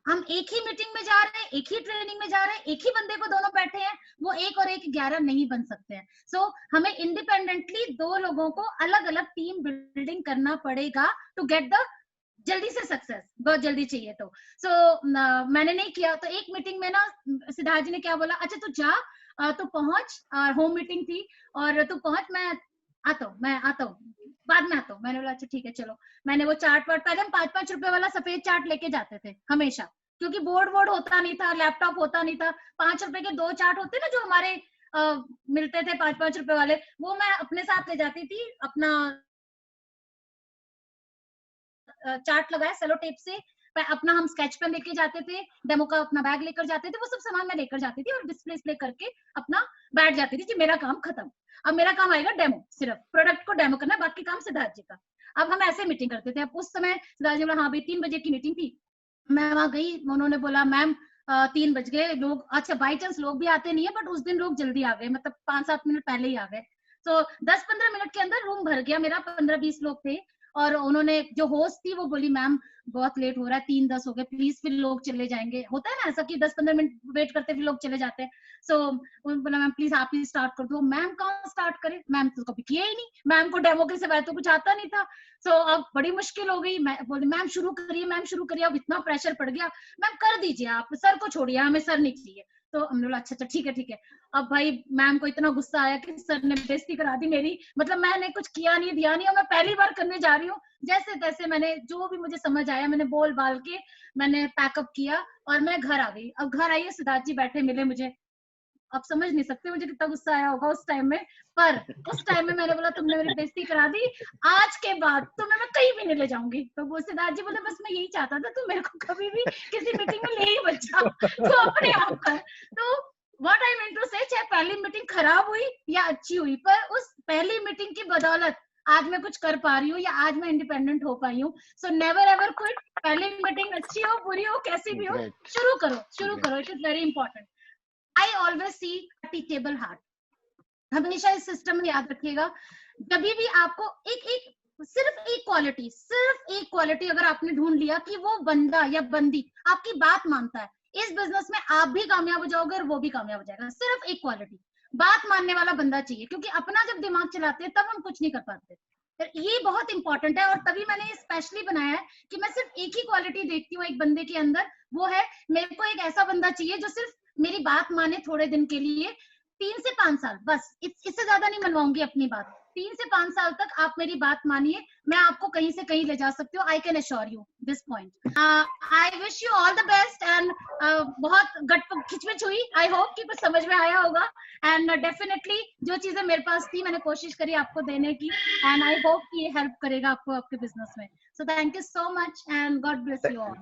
हम एक ही मीटिंग में जा रहे हैं, एक ही ट्रेनिंग में जा रहे हैं, एक ही बंदे को दोनों बैठे हैं, वो 1 और 1 11 नहीं बन सकते हैं। सो हमें इंडिपेंडेंटली दो लोगों को अलग अलग टीम बिल्डिंग करना पड़ेगा टू गेट द जल्दी से सक्सेस, बहुत जल्दी चाहिए। तो मैंने नहीं किया, तो एक मीटिंग में ना सिद्धार्थ जी ने क्या बोला, अच्छा तू जा, तू पहुंच, होम मीटिंग थी, और तू पहुंच, मैं आता हूँ बाद में आता हूँ। मैंने बोला अच्छा ठीक है चलो। मैंने वो चार्ट वार्ट, पहले हम 5-5 रुपए वाला सफेद चार्ट लेके जाते थे हमेशा, क्योंकि बोर्ड होता नहीं था, लैपटॉप होता नहीं था, 5 रुपए के 2 चार्ट होते ना जो हमारे मिलते थे 5-5 रुपए वाले, वो मैं अपने साथ ले जाती थी। अपना चार्ट लगाया सेलो टेप से, अपना हम स्केच पेन लेके जाते थे, डेमो का अपना बैग लेकर जाते थे, वो सब सामान मैं लेकर जाती थी और डिस्प्ले करके अपना बैठ जाती थी कि मेरा काम खत्म। अब मेरा काम आएगा डेमो, सिर्फ प्रोडक्ट को डेमो करना, बाकी काम सिद्धार्थ जी का। अब हम ऐसे मीटिंग करते थे। अब उस समय सिद्धार्थ जी बोला हाँ भाई 3 बजे की मीटिंग थी, मैं वहां गई, उन्होंने बोला मैम 3 बज गए, लोग अच्छा बाई चांस लोग भी आते नहीं है, बट उस दिन लोग जल्दी आ गए, मतलब 5-7 मिनट पहले ही आ गए। तो 10-15 मिनट के अंदर रूम भर गया मेरा, 15-20 लोग थे। और उन्होंने, जो होस्ट थी वो बोली मैम बहुत लेट हो रहा है, 3:10 हो गए, प्लीज, फिर लोग चले जाएंगे। होता है ना ऐसा कि 10-15 मिनट वेट करते फिर लोग चले जाते हैं। सो बोला मैम प्लीज आप ही स्टार्ट कर दो। मैम कहाँ स्टार्ट करे, मैम तो कभी किया ही नहीं, मैम को डेमो के सिवाय तो कुछ आता नहीं था। सो अब बड़ी मुश्किल हो गई। मैं बोली मैम शुरू करिए, मैम शुरू करिए। अब इतना प्रेशर पड़ गया, मैम कर दीजिए आप, सर को छोड़िए, हमें सर नहीं चाहिए। तो हमने बोला अच्छा अच्छा ठीक है ठीक है। अब भाई मैम को इतना गुस्सा आया कि सर ने बेइज्जती करा दी मेरी, मतलब मैंने कुछ किया नहीं दिया नहीं, और मैं पहली बार करने जा रही हूँ। जैसे तैसे मैंने जो भी मुझे समझ आया मैंने बोल बाल के मैंने पैकअप किया और मैं घर आ गई। अब घर आई, सिद्धार्थ जी बैठे मिले मुझे, आप समझ नहीं सकते मुझे कितना गुस्सा आया होगा उस टाइम में। पर उस टाइम में मैंने बोला तुमने मेरी बेइज्जती करा दी, आज के बाद तुम्हें मैं कहीं भी नहीं ले जाऊंगी। तो वो सिद्धार्थ जी बोले बस मैं यही चाहता था, तू मेरे को कभी भी किसी मीटिंग में ले ही मत जा, तू अपने आप कर। तो व्हाट आई मीन टू से, चाहे पहली मीटिंग खराब हुई या अच्छी हुई, पर उस पहली मीटिंग की बदौलत आज मैं कुछ कर पा रही हूँ या आज मैं इंडिपेंडेंट हो पाई हूँ। So never ever quit. पहली मीटिंग अच्छी हो बुरी हो कैसी भी हो, शुरू करो, शुरू करो, it is very important. I always see teachable heart. हमेशा इस सिस्टम में याद रखिएगा, जब भी आपको सिर्फ एक क्वालिटी अगर आपने ढूंढ लिया कि वो बंदा या बंदी आपकी बात मानता है, इस बिजनेस में आप भी कामयाब हो जाओगे और वो भी कामयाब हो जाएगा। सिर्फ एक क्वालिटी, बात मानने वाला बंदा चाहिए, क्योंकि अपना जब दिमाग चलाते हैं तब हम कुछ नहीं कर पाते। ये बहुत इंपॉर्टेंट है, और तभी मैंने ये स्पेशली बनाया है कि मैं सिर्फ एक ही क्वालिटी देखती हूँ एक बंदे के अंदर, वो है मेरे को एक ऐसा बंदा चाहिए जो सिर्फ मेरी बात माने थोड़े दिन के लिए, 3 से 5 साल बस, इससे ज्यादा नहीं मनवाऊंगी अपनी बात। 3 से 5 साल तक आप मेरी बात मानिए, मैं आपको कहीं से कहीं ले जा सकती हूँ। I can assure you this point. I wish you all the best. And बहुत खिचमिच हुई, आई होप कि कुछ समझ में आया होगा। एंड डेफिनेटली जो चीजें मेरे पास थी मैंने कोशिश करी आपको देने की, एंड आई होप कि ये हेल्प करेगा आपको आपके बिजनेस में। So thank you so much and God bless you all.